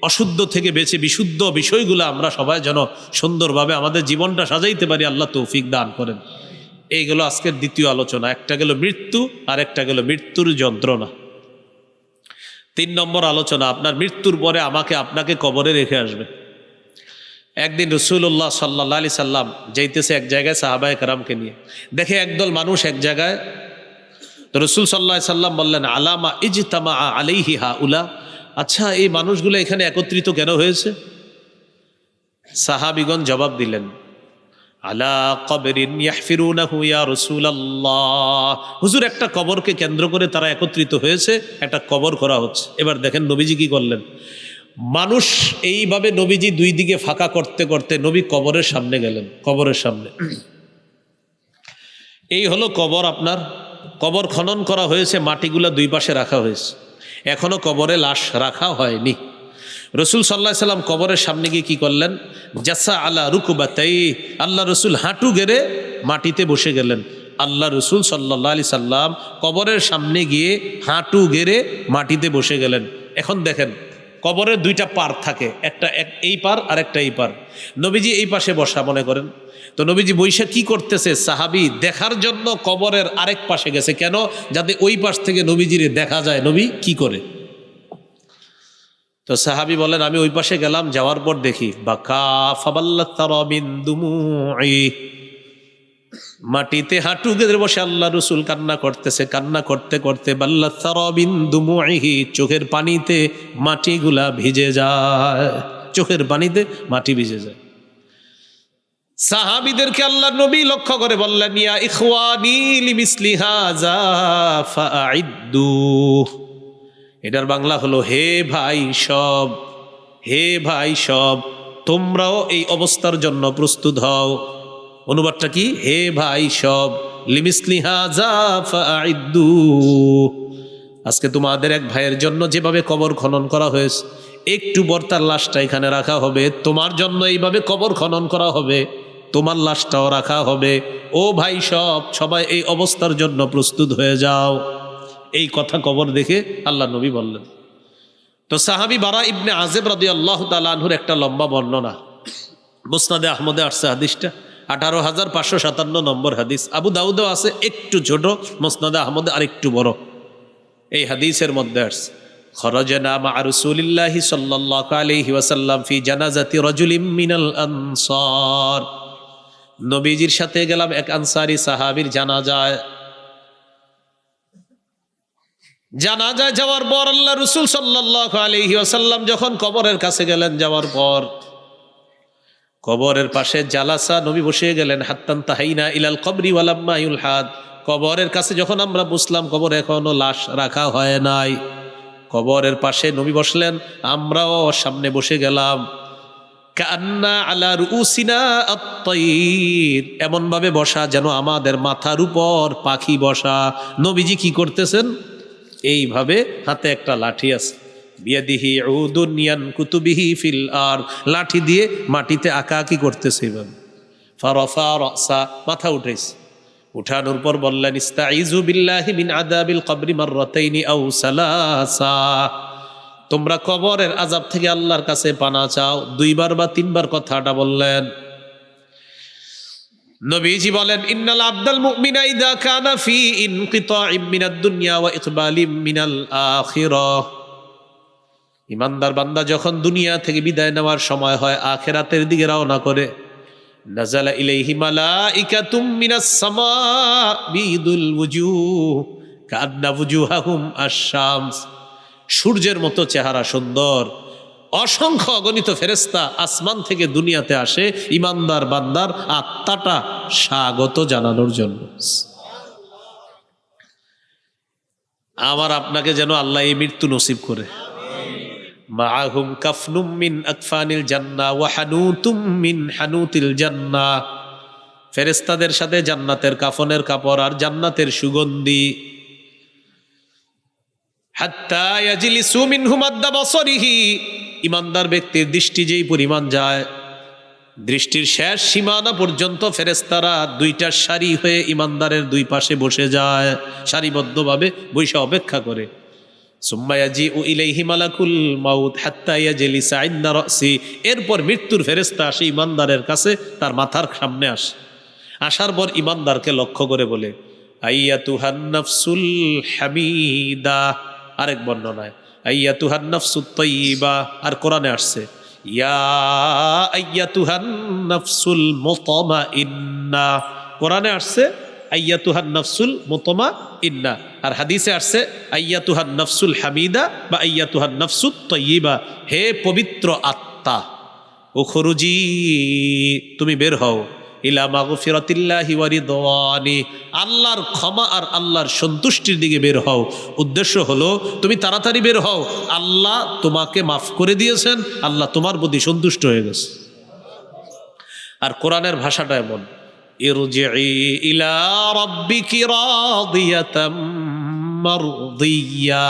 অশুদ্ধ থেকে বেঁচে বিশুদ্ধ বিষয়গুলো আমরা সবাই যেন সুন্দরভাবে আমাদের জীবনটা সাজাইতে পারি, আল্লাহ তৌফিক দান করেন। এইগুলো আজকের দ্বিতীয় আলোচনা। একটা গেল মৃত্যু, আর একটা গেল মৃত্যুর যন্ত্রণা। 3 নম্বর আলোচনা, আপনার মৃত্যুর পরে আমাকে আপনাকে কবরে রেখে আসবে। একদিন রাসূলুল্লাহ সাল্লাল্লাহু আলাইহি সাল্লাম যাইতেছে এক জায়গায় সাহাবায়ে কেরামকে নিয়ে, দেখে একদল মানুষ এক জায়গায়। তো রাসূল সাল্লাল্লাহু আলাইহি সাল্লাম বললেন, আলামা ইজতামা আলাইহি হাউলা, আচ্ছা এই মানুষগুলো এখানে একত্রিত কেন হয়েছে? সাহাবীগণ জবাব দিলেন, আলা কবরিন ইয়াহফিরুনাহু ইয়া রাসূলুল্লাহ, হুজুর একটা কবরকে কেন্দ্র করে তারা একত্রিত হয়েছে, একটা কবর করা হচ্ছে। এবার দেখেন নবীজি কি করলেন। মানুষ এইভাবে নবীজি দুই দিকে ফাঁকা করতে করতে নবী কবরের সামনে গেলেন। কবরের সামনে, এই হলো কবর। আপনার কবর খনন করা হয়েছে, মাটিগুলা দুই পাশে রাখা হয়েছে, এখনো কবরে লাশ রাখা হয়নি। রসুল সাল্লাল্লাহু আলাইহি সাল্লাম কবরের সামনে গিয়ে কি করলেন, জাসা আলা রুকুবাতাই, আল্লাহ রসুল হাঁটু গেড়ে মাটিতে বসে গেলেন। আল্লাহ রসুল সাল্লাল্লাহু আলাইহি সাল্লাম কবরের সামনে গিয়ে হাঁটু গেড়ে মাটিতে বসে গেলেন। এখন দেখেন কবরের দুইটা পার থাকে, একটা এই পার আর একটা এই পার। নবীজি এই পাশে বসা মনে করেন, তো নবীজি বৈশা কি করতেছে, সাহাবী দেখার জন্য কবরের আরেক পাশে গেছে। কেন? যাতে ওই পাশ থেকে নবীজিরে দেখা যায় নবী কি করে। তো সাহাবী বলেন, আমি ওই পাশে গেলাম, যাওয়ার পর দেখি বাকা ফাবাল্লাত তারাবিন দুমুই, মাটিতে হাঁটু গেড়ে বসে আল্লাহ রসুল কান্না করতেছে। কান্না করতে করতে বাল্লাত তারাবিন দুমুইহি, চোখের পানিতে মাটিগুলা ভিজে যায়, চোখের পানিতে মাটি ভিজে যায়। সাহাবীদেরকে আল্লাহ নবী লক্ষ্য করে বললেন, ইয়া ইখওয়ানি লিমিসলি হাযা ফাআইদ্দু, এটার বাংলা হলো হে ভাই সব, হে ভাই সব তোমরাও এই অবস্থার জন্য প্রস্তুত হও। অনুবাদটা কি, হে ভাই সব লিমিসলি হাযা ফাআইদ্দু, আজকে তোমাদের এক ভাইয়ের জন্য যেভাবে কবর খনন করা হয়েছে, একটু পর তার লাশটা এখানে রাখা হবে, তোমার জন্য এইভাবে কবর খনন করা হবে, তোমার লাশটাও রাখা হবে। ও ভাই সব, সবাই এই অবস্থার জন্য প্রস্তুত হয়ে যাও। এই কথা কবর দেখে আল্লাহ নবী বললেন। তো সাহাবী বারা ইবনে আযিব রাদিয়াল্লাহু তাআলা আনহুর একটা লম্বা বর্ণনা, মুসনাদে আহমদে আসছে হাদিসটা, 18,557 নম্বর হাদিস। আবু দাউদেও আছে, একটু ছোট, মুসনাদে আহমদে আরেকটু বড়। এই হাদিসের মধ্যে আসছে, খরাজনা মা রাসূলিল্লাহি সাল্লাল্লাহু আলাইহি ওয়াসাল্লাম ফি জানাজাতি রাজুলিম মিনাল আনসার, নবীজির সাথে গেলাম এক আনসারী সাহাবীর জানাজায়। জানাজায় যাওয়ার পর আল্লাহ রাসূল সাল্লাল্লাহু আলাইহি ওয়াসাল্লাম যখন কবরের কাছে গেলেন, যাওয়ার পর কবরের পাশে জালাসা, নবী বসে গেলেন। হাত্তান তাহাইনা ইলাল কবরি ওয়ালাম্মা ইউলহাদ, কবরের কাছে যখন আমরা বসলাম, কবর এখনো লাশ রাখা হয় নাই, কবরের পাশে নবী বসলেন, আমরাও সামনে বসে গেলাম। কান্না আলা রুউসিনা আত-তায়র, এমন ভাবে বসা যেন আমাদের মাথার উপর পাখি বসা। নবীজি কি করতেছেন, এইভাবে হাতে একটা লাঠি আছে, বিয়াদিহি উদুন ইয়ানকুতুবিহি ফিল আর, লাঠি দিয়ে মাটিতে আঁকাআঁকি করতেছে এইভাবে। ফারাফা রাসা, মাথা উঠাইছে, উঠানোর পর বললেন, ইস্তাইযু বিল্লাহি মিন আযাবিল কবরি মাররাতাইনি আও সালাসা, তোমরা কবরের আযাব থেকে আল্লাহর কাছে পানা চাও, 2 বার বা 3 বার কথাটা বললেন। নবীজি বলেন, ইন্নাল আবদাল মুমিনা ইযা কানা ফি ইনকিতাইম মিনাদ দুনিয়া ওয়া ইকবালিম মিনাল আখিরাহ, ইমানদার বান্দা যখন দুনিয়া থেকে বিদায় নেওয়ার সময় হয়, আখিরাতের দিকে রওনা করে, নাযালা ইলাইহি মালাইকাতুম মিনাস সামা বিদুল ওয়ুজুহ কান্না ওয়ুজুহাহুম আশ-শামস, সূর্যের মতো চেহারা সুন্দর, অসংখ্য অগণিত ফেরেশতা আসমান থেকে দুনিয়াতে আসে ইমানদার বান্দার আত্মাটা স্বাগত জানানোর জন্য। আমার আপনাকে যেন আল্লাহ এই মৃত্যু নসিব করে। মাআহুম কাফনুম মিন আকফানিল জান্নাহ ওয়া হানুতুম মিন হানুতিল জান্নাহ, ফেরেশতাদের সাথে জান্নাতের কাফনের কাপড় আর জান্নাতের সুগন্ধি। হাত্তা ইয়াজলিসু মিনহু মাদ্দা বাসরিহি, ইমানদার ব্যক্তির দৃষ্টি যেই পরিমাণ যায়, দৃষ্টির শেষ সীমানা পর্যন্ত ফেরেশতারা 2টা সারি হয়ে ইমানদারের 2 পাশে বসে যায়, সারিবদ্ধভাবে বসে অপেক্ষা করে। সুম্মা ইয়াজিউ ইলাইহি মালাকুল মাউত হাত্তা ইয়াজলিসা ইনদা রাসি, এরপর মৃত্যুর ফেরেশতা আসে ইমানদারের কাছে, তার মাথার সামনে আসে। আসার পর ইমানদারকে লক্ষ্য করে বলে, আইয়াতুহান নাফসুল হামিদা। আরেক বর্ণনায় আইয়াতুহান নাফসুত তাইয়্যিবা। আর কোরআনে আসছে ইয়া আইয়াতুহান নাফসুল মুতমাইন্না। কোরআনে আসছে আইয়াতুহান নাফসুল মুতমাইন্না, আর হাদিসে আসছে আইয়াতুহান নাফসুল হামিদা বা আইয়াতুহান নাফসুত তাইয়্যিবা। হে পবিত্র আত্মা, উখরুজি, তুমি বের হও, ইলা মাগফিরাতিল্লাহি ওয়া রিদওয়ানি, আল্লাহর ক্ষমা আর আল্লাহর সন্তুষ্টির দিকে বের হও। উদ্দেশ্য হলো তুমি তাড়াতাড়ি বের হও, আল্লাহ তোমাকে মাফ করে দিয়েছেন, আল্লাহ তোমার প্রতি সন্তুষ্ট হয়ে গেছে। আর কোরআনের ভাষাটা এমন, ইরজিই ইলা রাব্বিকি রাদিয়াতাম মারদিয়া,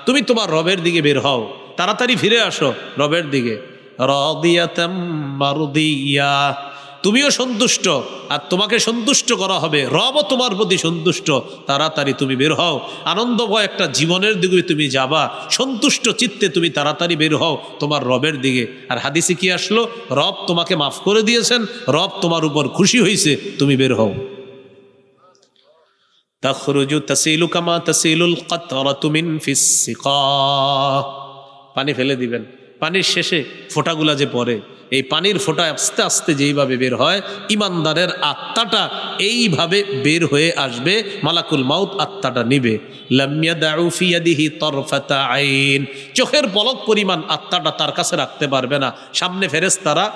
তুমি তোমার রবের দিকে বের হও, তাড়াতাড়ি ফিরে আসো রবের দিকে। রাদিয়াতাম মারদিয়া, তুমিও সন্তুষ্ট আর তোমাকে সন্তুষ্ট করা হবে, রবও তোমার প্রতি সন্তুষ্ট, তাড়াতাড়ি তুমি বের হও, আনন্দময় একটা জীবনের দিকে তুমি যাবা, সন্তুষ্ট চিত্তে তুমি তাড়াতাড়ি বের হও তোমার রবের দিকে। আর হাদিসে কি আসলো, রব তোমাকে মাফ করে দিয়েছেন, রব তোমার উপর খুশি হয়েছে, তুমি বের হও। তাখরুজু তাসিলু কামা তাসিলুল কাতরাতু মিন ফিস সিকা, পানি ফেলে দিবেন, পানির শেষে ফোঁটাগুলা যে পড়ে, এই পানির ফোঁটা আস্তে আস্তে যেইভাবে বের হয়, ইমানদারের আত্মাটা এইভাবে বের হয়ে আসবে, মালাকুল মাউত আত্মাটা নিবে। লাম ইয়াদাউ ফি ইয়াদিহি তারফাতা আইন, চোখের পলক পরিমাণ আত্মাটা তার কাছে রাখতে পারবে না। সামনে ফেরেশতারা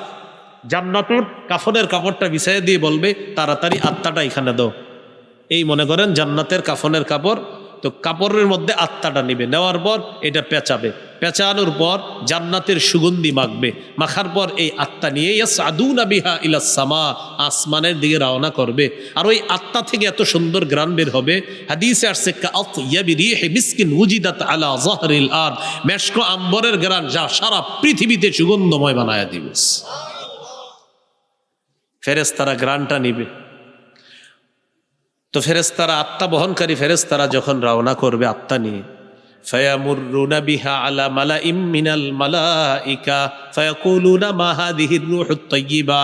জান্নাতের কাফনের কাপড়টা বিছাইয়ে দিয়ে বলবে, তাড়াতাড়ি আত্মাটা এখানে দাও। এই মনে করেন জান্নাতের কাফনের কাপড়, তো কাপড়ের মধ্যে আত্মাটা নিবে, নেওয়ার পর এটা পেঁচাবে, পেঁচানোর পর জান্নাতের সুগন্ধি মাখবে, মাখার পর এই আত্মা নিয়ে ইয়াসআদুনা বিহা ইলাস সামা, আসমানের দিকে রওনা করবে। আর ওই আত্মা থেকে এত সুন্দর গ্রান বের হবে, হাদিসে আসছে কাআতইয়াবি রিহি মিসকিন উজিদাত আলা যাহরিল আরদ, মেশক আম্বরের গ্রান যা সারা পৃথিবীতে সুগন্ধময় বানায়া দিবে। ফেরেশতারা গ্রানটা নিবে। তো ফেরেশতারা, আত্মা বহনকারী ফেরেশতারা যখন রওনা করবে আত্মা নিয়ে, ফায়ামুরুনা বিহা আলা মালাইম মিনাল মালাইকা ফায়াকুলুনা মা হাযিহির রূহুত তাইয়্যিবা,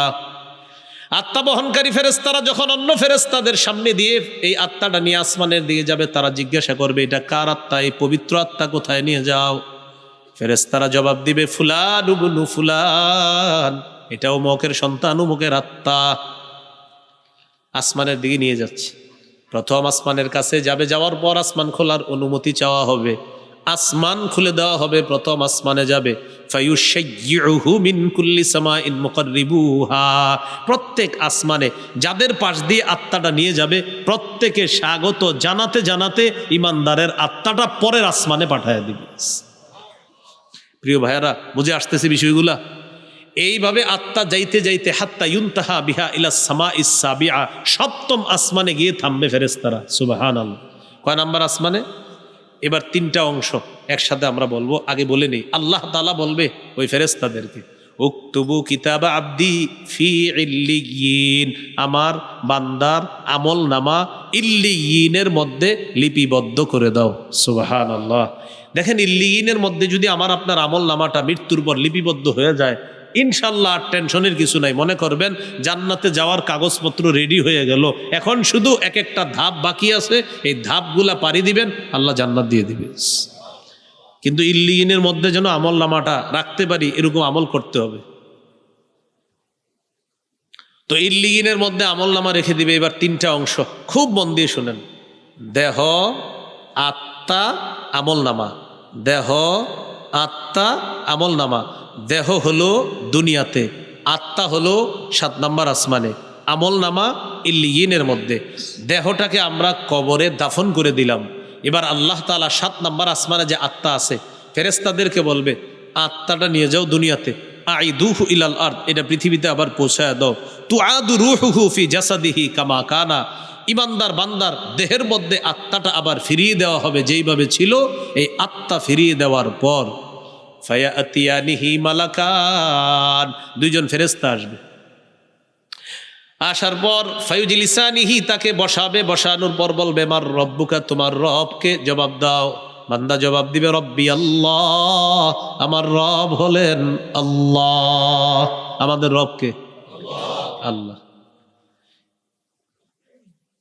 আত্মা বহনকারী ফেরেশতারা যখন অন্য ফেরেশতাদের সামনে দিয়ে এই আত্মাটা নিয়ে আসমানের দিকে যাবে, তারা জিজ্ঞাসা করবে, এটা কার আত্মা, এই পবিত্র আত্মা কোথায় নিয়ে যাও? ফেরেশতারা জবাব দিবে, ফুলান ইবনু ফুলান, এটা অমুকের সন্তান, অমুকের আত্মা। আসমানের দিকে নিয়ে যাচ্ছে, প্রথম আসমানের কাছে যাবে, যাওয়ার পর আসমান খোলার অনুমতি চাওয়া হবে, আসমান খুলে দেওয়া হবে, প্রথম আসমানে যাবে। ফায়ুশাইয়্যুহু মিন কুল্লি সামাইন মুকাররিবুহা, প্রত্যেক আসমানে যাদের পাশ দিয়ে আত্মাটা নিয়ে যাবে প্রত্যেকে স্বাগত জানাতে জানাতে ইমানদারের আত্মাটা পরের আসমানে পাঠায় দিবে। প্রিয় ভাইয়ারা, বুঝে আসতেছে বিষয়গুলা? এইভাবে আত্মা যাইতে যাইতে হাত্তা ইউনতাহা বিহা ইলাস সামাইস সাবিআ, সপ্তম আসমানে গিয়ে থামবে ফেরেশতারা। সুবহানাল্লাহ। কয় নাম্বার আসমানে? এবার তিনটা অংশ একসাথে আমরা বলবো, আগে বলে নেই। আল্লাহ তাআলা বলবে ওই ফেরেশতাদেরকে, উকতুবু কিতাবা আবদি ফি ইল্লিয়িন, আমার বান্দার আমল নামা ইল্লিয়িনের মধ্যে লিপিবদ্ধ করে দাও। সুবহানাল্লাহ। দেখেন, ইল্লিয়িনের মধ্যে যদি আমার আপনার আমল নামাটা মৃত্যুর পর লিপিবদ্ধ হয়ে যায়, ইনশাল্লাহ আর টেনশনের কিছু নাই। মনে করবেন জান্নাতে যাওয়ার কাগজপত্র রেডি হয়ে গেল, এখন শুধু এক একটা ধাপ বাকি আছে, এই ধাপগুলা পাড়ি দিবেন, আল্লাহ জান্নাত দিয়ে দিবে। কিন্তু ইল্লিয়িনের মধ্যে যেন আমল নামাটা রাখতে পারি, এরকম আমল করতে হবে। তো ইল্লিয়িনের মধ্যে আমল নামা রেখে দিবে। এবার তিনটা অংশ খুব মন দিয়ে শুনেন, দেহ, আত্মা, আমল নামা। দেহ, আত্মা, আমল নামা। দেহ হলো দুনিয়াতে, আত্মা হলো 7 নম্বর আসমানে, আমল নামা ইল্লিয়িনের মধ্যে। দেহটাকে আমরা কবরে দাফন করে দিলাম। এবার আল্লাহ তাআলা 7 নম্বর আসমানে যে আত্মা আছে, ফেরেশতাদেরকে বলবে আত্মাটা নিয়ে যাও দুনিয়াতে, আইদুহু ইলাল আরদ, এটা পৃথিবীতে আবার পৌঁছায় দাও। তুআদু রূহুহু ফি জাসাদিহি কামা কানা, ইমানদার বান্দার দেহের মধ্যে আত্মাটা আবার ফিরিয়ে দেওয়া হবে যেইভাবে ছিল। এই আত্মা ফিরিয়ে দেওয়ার পর ফায়াতিয়ানিহি মালাকান, দুইজন ফেরেশতা আসবে। আসার পর ফায়ুজলিসানিহি, তাকে বসাবে, বসানোর পর বলবে মার রব্বুকা, তোমার রবকে জবাব দাও। বান্দা জবাব দিবে রব্বি আল্লাহ, আমার রব হলেন আল্লাহ। আমাদের রবকে আল্লাহ।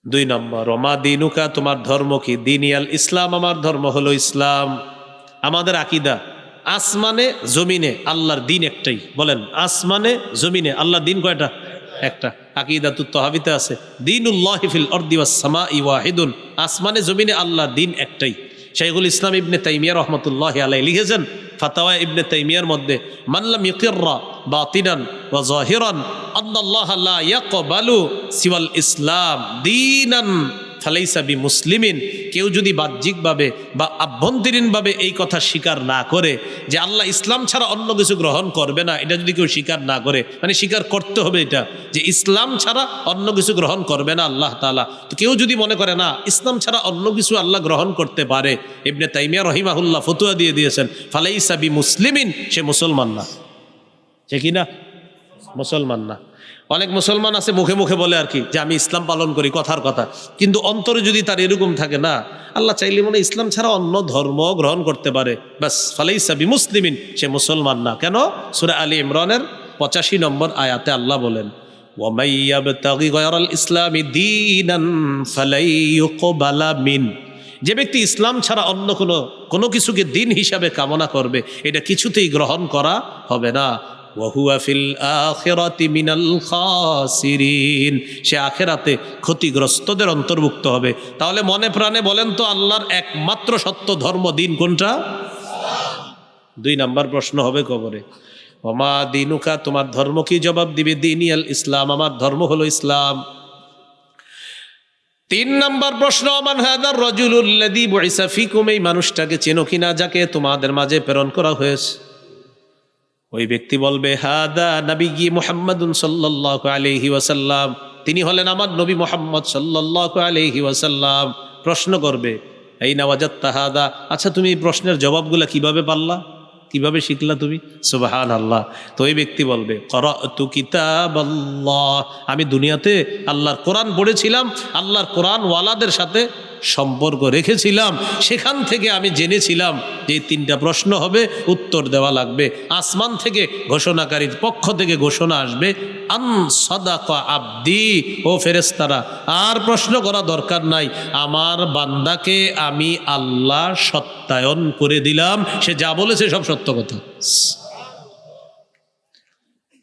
2 নম্বর, ওমা দিনুকা, তোমার ধর্ম কি? দিনিয়াল ইসলাম, আমার ধর্ম হলো ইসলাম। আমাদের আকীদা আসমানে জমিনে আল্লাহর দিন একটাই। বলেন, আসমানে জমিনে আল্লাহর দিন কয়টা? একটা। আকীদাতুত তাহাবিতে আছে দীনুল্লাহি ফিল আরদি ওয়াস সামাই ওয়াহিদুন, আসমানে জমিনে আল্লাহর দিন একটাই। শাইখুল ইসলাম ইবনে তাইমিয়া রাহমাতুল্লাহি আলাইহি লিখেছেন ফাতাওয়া ইবনে তাইমিয়ার মধ্যে, মান লাম ইকিররা বাতিনান ওয়া যাহিরান আন্নাল্লাহা লা ইয়াকবালু সিওয়াল ইসলাম দীনান ফালাইসা বিমুসলিমিন। কেউ যদি বাহ্যিকভাবে বা আভ্যন্তরীণভাবে এই কথা স্বীকার না করে যে আল্লাহ ইসলাম ছাড়া অন্য কিছু গ্রহণ করবে না, এটা যদি কেউ স্বীকার না করে, মানে স্বীকার করতে হবে এটা যে ইসলাম ছাড়া অন্য কিছু গ্রহণ করবে না আল্লাহ তাআলা। তো কেউ যদি মনে করে না ইসলাম ছাড়া অন্য কিছু আল্লাহ গ্রহণ করতে পারে, ইবনে তাইমিয়া রহিমাহুল্লাহ ফতোয়া দিয়ে দিয়েছেন ফালাইসা বিমুসলিমিন, সে মুসলমান না। সে কি না? মুসলমান না। অনেক মুসলমান আছে মুখে মুখে বলে আর কি যে আমি ইসলাম পালন করি, কথার কথা, কিন্তু অন্তরে যদি তার এরকম থাকে না, আল্লাহ চাইলে মনে ইসলাম ছাড়া অন্য ধর্ম গ্রহণ করতে পারে, বাস ফালাইসা বিমুসলিমিন, সে মুসলমান না। কেন? সূরা আলী ইমরানের 85 নম্বর আয়াতে আল্লাহ বলেন, ওয়ামাই ইয়াবতাগি গায়রাল ইসলামি দীনান ফালাই ইউকবালা মিন। যে ব্যক্তি ইসলাম ছাড়া অন্য কোনো কিছুকে দিন হিসাবে কামনা করবে, এটা কিছুতেই গ্রহণ করা হবে না। ওয়াহুয়া ফিল আখিরাতি মিনাল খাসিরিন, সে আখিরাতে ক্ষতিগ্রস্তদের অন্তর্ভুক্ত হবে। তাহলে মনে প্রাণে বলেন তো আল্লাহর একমাত্র সত্য ধর্ম দিন কোনটা? 2 নাম্বার প্রশ্ন হবে কবরে, ওমা দিনুকা, তোমার ধর্ম কি? জবাব দিবে দিনিয়াল ইসলাম, আমার ধর্ম হলো ইসলাম। 3 নাম্বার প্রশ্ন, মান হাদার রাজুলুল্লাযী বুইসা ফীকুম, এই মানুষটাকে চেনো কিনা যাকে তোমাদের মাঝে প্রেরণ করা হয়েছে? ওই ব্যক্তি বলবে হাদা নবী মুহাম্মাদুন সাল্লাল্লাহু আলাইহি ওয়াসাল্লাম, তিনি হলেন আমার নবী মুহাম্মদ সাল্লাল্লাহু আলাইহি ওয়াসাল্লাম। প্রশ্ন করবে আইনা ওয়াজাদতা হাদা, আচ্ছা তুমি এই প্রশ্নের জবাবগুলো কিভাবে পারলা, কিভাবে শিখলা তুমি? সুবহানাল্লাহ। তো ওই ব্যক্তি বলবে ক্বরাতু কিতাবাল্লাহ, আমি দুনিয়াতে আল্লাহর কোরআন পড়েছিলাম, আল্লাহর কোরআন ওয়ালাদের সাথে সম্পর্ক রেখেছিলাম, সেখান থেকে আমি জেনেছিলাম যে 3টা প্রশ্ন হবে, উত্তর দেওয়া লাগবে। আসমান থেকে ঘোষণাকারীর পক্ষ থেকে ঘোষণা আসবে, আন সাদাকা আবদি, ও ফেরেশতারা আর প্রশ্ন করা দরকার নাই, আমার বান্দাকে আমি আল্লাহ সত্যায়ন করে দিলাম, সে যা বলেছে সব সত্য কথা।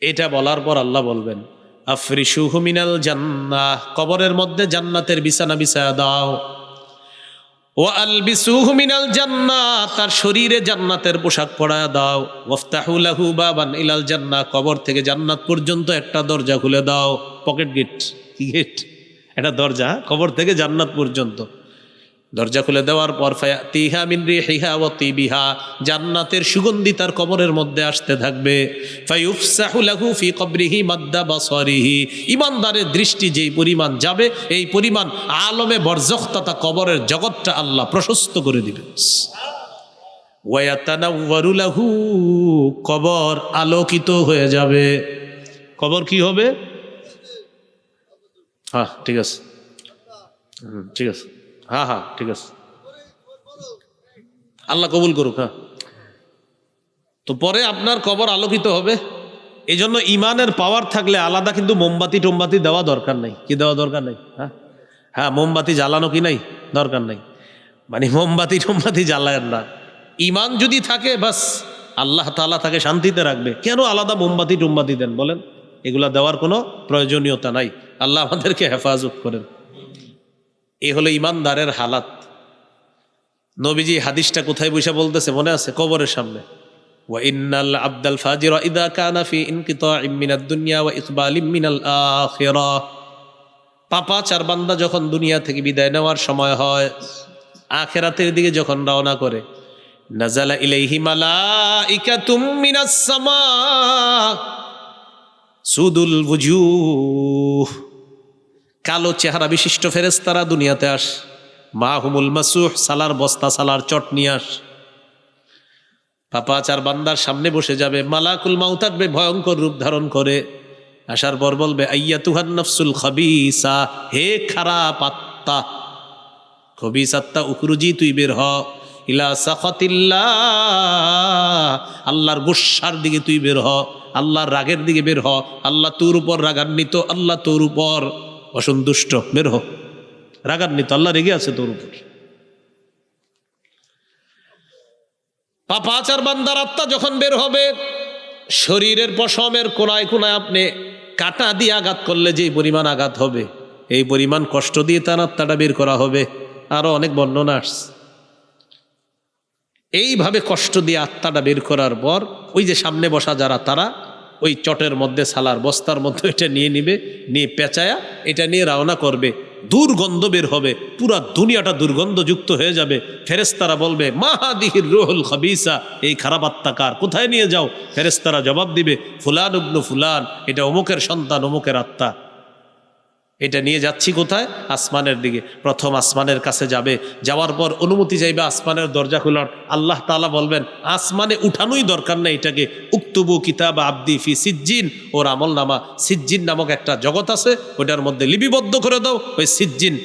এটা বলার পর আল্লাহ বলবেন আফরিশুহু মিনাল জান্নাহ, কবরের মধ্যে জান্নাতের বিছানা বিছায়া দাও। ওয়া আলবিসুহু মিনাল জান্নাহ, তার শরীরে জান্নাতের পোশাক পরায়া দাও। ওয়াফতাহু লাহু বাবান ইলাল জান্নাহ, কবর থেকে জান্নাত পর্যন্ত একটা দরজা খুলে দাও। পকেট গেট, কি গেট? একটা দরজা, কবর থেকে জান্নাত পর্যন্ত দরজা খুলে দেওয়ার পর ফায়াতিহা মিন রিহিহা ওয়া তিবিহা, জান্নাতের সুগন্ধি তার কবরের মধ্যে আসতে থাকবে। ফায়ুফসাহু লাহু ফি কবরিহি মাদ্দা বাসারিহি, ইমানদারের দৃষ্টি যেই পরিমাণ যাবে এই পরিমাণ আলমে বরজখ তথা কবরের জগৎটা আল্লাহ প্রশস্ত করে দিবেন। ওয়া ইয়াতানাওয়ারু লাহু, কবর আলোকিত হয়ে যাবে। কবর কি হবে? হ্যাঁ ঠিক আছে, ঠিক আছে, হ্যাঁ ঠিক আছে, আল্লাহ কবুল করুক। হ্যাঁ, তো পরে আপনার কবর আলোকিত হবে। এই জন্য ইমানের পাওয়ার থাকলে আলাদা কিন্তু মোমবাতি টোমবাতি দেওয়া দরকার নাই। কি দেওয়া দরকার নাই? হ্যাঁ মোমবাতি জ্বালানো কি নাই দরকার নাই, মানে মোমবাতি টোমবাতি জ্বালায়েন না। ইমান যদি থাকে বাস আল্লাহ তাআলা তাকে শান্তিতে রাখবে। কেন আলাদা মোমবাতি টোমবাতি দেন বলেন? এগুলা দেওয়ার কোনো প্রয়োজনীয়তা নাই। আল্লাহ আমাদেরকে হেফাজত করেন। এ হলো ইমানদারের হালাত। নবীজি হাদিসটা কোথায় বসে বলতেছে মনে আছে? কবরের সামনে। ওয়া ইন্নাল আবদাল ফাজিরা ইযা কানা ফি ইনকিতাইম মিনাদ দুনিয়া ওয়া ইকবালিম মিনাল আখিরাহ, পাপাচার বান্দা যখন দুনিয়া থেকে বিদায় নেওয়ার সময় হয়, আখিরাতের দিকে যখন রওনা করে, নাযালা ইলাইহি মালাইকাতুম মিনাস সামা সুদুল ওয়ুজুহ, কালো চেহারা বিশিষ্ট ফেরেশতারা দুনিয়াতে আস, মাহুমুল মাসুহ, সালার বস্তা সালার চট নিয়ে আস। পাপাচার বান্দার সামনে বসে যাবে, মালাকুল মাউত আসবে ভয়ঙ্কর রূপ ধারণ করে। আসার পর বলবে আইয়াতুহান নাফসুল খাবিসা, হে খারাপ আত্মা, খবিস আত্মা উখরুজি, তুই বের হ। ইলা সাখাতিল্লাহ, আল্লাহর গুসার দিকে তুই বের হ, আল্লাহর রাগের দিকে বের হ। আল্লাহ তোর উপর রাগান্বিত, আল্লাহ তোর উপর অসন্তুষ্ট, বের হ। রাগান্বিত, আল্লাহ রেগে আছে তোর উপর। পাপাচার বান্দার আত্মা যখন বের হবে, শরীরের পশমের কোনায় কোনায় আপনি কাঁটা দিয়ে আঘাত করলে যে পরিমাণ আঘাত হবে, এই পরিমাণ কষ্ট দিয়ে তার আত্মাটা বের করা হবে। আরো অনেক বর্ণনা আসছে। এইভাবে কষ্ট দিয়ে আত্মাটা বের করার পর ওই যে সামনে বসা যারা, তারা ওই চটের মধ্যে, সালার বস্তার মধ্যে এটা নিয়ে নিবে, নিয়ে পেঁচায়া এটা নিয়ে রওনা করবে। দুর্গন্ধ বের হবে, পুরা দুনিয়াটা দুর্গন্ধযুক্ত হয়ে যাবে। ফেরেশতারা বলবে মা হাদিহির রূহুল খাবিসা, এই খারাপ আত্মা কার, কোথায় নিয়ে যাও? ফেরেশতারা জবাব দিবে ফুলান ইবনু ফুলান, এটা অমুকের সন্তান, অমুকের আত্মা। এটা নিয়ে যাচ্ছি কোথায়? আসমানের দিকে। প্রথম আসমানের কাছে যাবে, যাওয়ার পর অনুমতি চাইবে আসমানের দরজা খোলার। আল্লাহ তাআলা বলবেন আসমানে উঠানোই দরকার নেই এটাকে, উক্তুবু কিতাব আবদি ফি সিজ্জিন, ওর আমল নামা সিজ্জিন নামক একটা জগৎ আছে, ওটার মধ্যে লিপিবদ্ধ করে দাও। ওই সিজ্জিন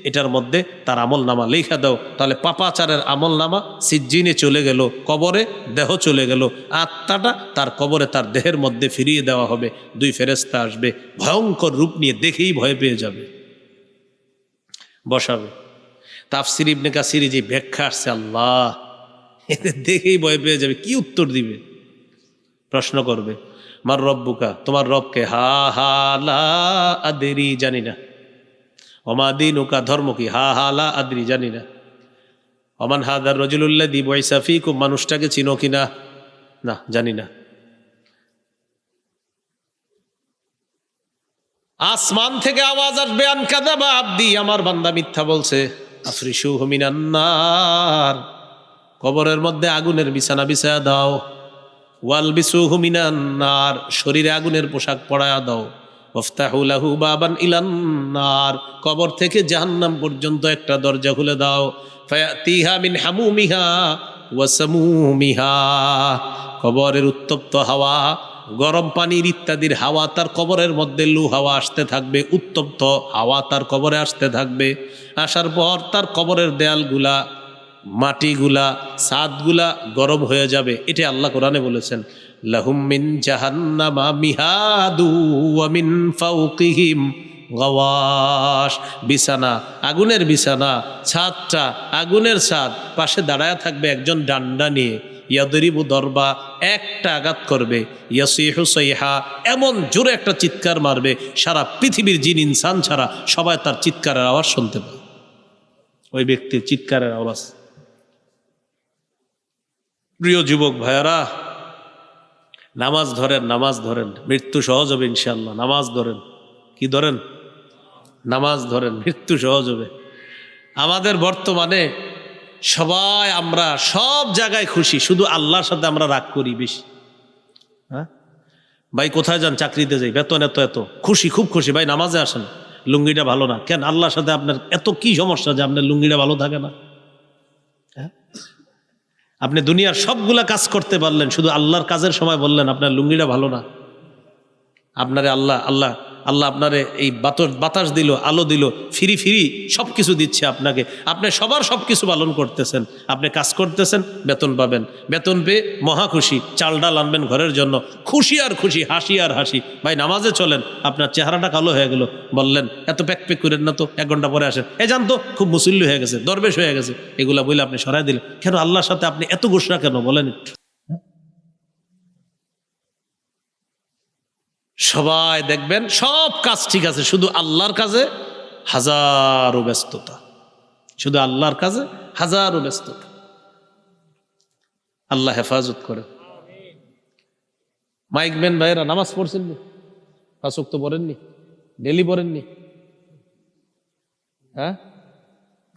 এটার মধ্যে তার আমল নামা লেখা দাও। তাহলে পাপাচারের আমল নামা সিজ্জিনে চলে গেল, কবরে দেহ চলে গেল, আত্মাটা তার কবরে তার দেহের মধ্যে ফিরিয়ে দেওয়া হবে। দুই ফেরেশতা আসবে, ভয়ঙ্কর রূপ নিয়ে, দেখেই ভয় পেয়ে যাবে, বসাবে। তাফসির ইবনে কাসির যে ব্যাখ্যা আসছে, আল্লাহ এদের দেখেই ভয় পেয়ে যাবে, কি উত্তর দিবে? প্রশ্ন করবে মার রব্বুকা, তোমার রবকে? হা হা লা আদরি, জানি না। ওমা দীনুকা, ধর্ম কি? হা হা লা আদরি, জানি না। ওমান হাদার রাজুলুল্লাযী বুইসা ফীকুম, মানুষটাকে চিনো কিনা? না, জানি না। আসমান থেকে আওয়াজ আসবে আন কাযাবা আবদি, আমার বান্দা মিথ্যা বলছে। আফরিশুহু মিনান নার, কবরের মধ্যে আগুনের বিছানা বিছায়া দাও। ওয়ালবিসুহু মিনান নার, শরীরে আগুনের পোশাক পরায়া দাও। ওয়াফতাহু লাহু বাবান ইলান নার, কবর থেকে জাহান্নাম পর্যন্ত একটা দরজা খুলে দাও। ফায়াতিহা মিন হামুমিহা ওয়া সামুমিহা, কবরের উত্তপ্ত হাওয়া, গরম পানির ইত্যাদির হাওয়া তার কবরের মধ্যে, লু হাওয়া আসতে থাকবে, উত্তপ্ত হাওয়া তার কবরে আসতে থাকবে। আসার পর তার কবরের দেয়ালগুলা, মাটিগুলা, ছাদগুলা গরম হয়ে যাবে। এটা আল্লাহ কোরআনে বলেছেন, লাহুম মিন জাহান্নামা মিহাদু ওয়া মিন ফাওকিহিম গাওয়াশ, বিছানা, আগুনের বিছানা, ছাদটা আগুনের ছাদ, পাশে দাঁড়ায় থাকবে একজন ডান্ডা নিয়ে। ইয়াদরিবু দরবা, একটা আঘাত করবে। ইয়াসিহু সাইহা, এমন জোরে একটা চিৎকার মারবে, সারা পৃথিবীর জিন ইনসান ছাড়া সবাই তার চিৎকারের আওয়াজ শুনতে পাবে। ওই ব্যক্তির চিৎকারের আওয়াজ। প্রিয় যুবক ভাইয়ারা, নামাজ ধরেন, নামাজ ধরেন, মৃত্যু সহজ হবে ইনশাআল্লাহ। নামাজ ধরেন। কি ধরেন? নামাজ ধরেন, মৃত্যু সহজ হবে। আমাদের বর্তমানে সবাই, আমরা সব জায়গায় খুশি, শুধু আল্লাহর সাথে আমরা রাগ করি বেশি। হ্যাঁ ভাই, কোথায় যান? চাকরিতে যাই, বেতন এত এত, খুশি, খুব খুশি। ভাই নামাজে আসেন, লুঙ্গিটা ভালো না কেন? আল্লাহর সাথে আপনার এত কি সমস্যা যে আপনার লুঙ্গিটা ভালো থাকে না? হ্যাঁ, আপনি দুনিয়ার সবগুলা কাজ করতে পারলেন, শুধু আল্লাহর কাজের সময় বললেন আপনার লুঙ্গিটা ভালো না। আপনারে আল্লাহ আল্লাহ আল্লাহ আপনারে এই বাতাস দিল, আলো দিল, ফিরি ফিরি সব কিছু দিচ্ছে আপনাকে। আপনি সবার সব কিছু পালন করতেছেন, আপনি কাজ করতেছেন, বেতন পাবেন, বেতন পেয়ে মহা খুশি, চাল ডাল আনবেন ঘরের জন্য, খুশি আর খুশি, হাসি আর হাসি। ভাই নামাজে চলেন, আপনার চেহারাটা কালো হয়ে গেল, বললেন এত প্যাক প্যাক করেন না তো, 1 ঘন্টা পরে আসেন, জানতো খুব মুসল্লি হয়ে গেছে, দরবেশ হয়ে গেছে, এগুলা বলে আপনি সরাই দিলেন। কেন আল্লাহর সাথে আপনি এত গোসরা কেন? বলেন একটু। সবাই দেখবেন সব কাজ ঠিক আছে, শুধু আল্লাহর কাজে হাজারো ব্যস্ততা, শুধু আল্লাহর কাজে হাজারো ব্যস্ততা। আল্লাহ হেফাজত করে। মাইকম্যান ভাইরা নামাজ পড়ছেননি? 5 ওয়াক্ত পড়েননি? ডেলি পড়েননি? হ্যাঁ,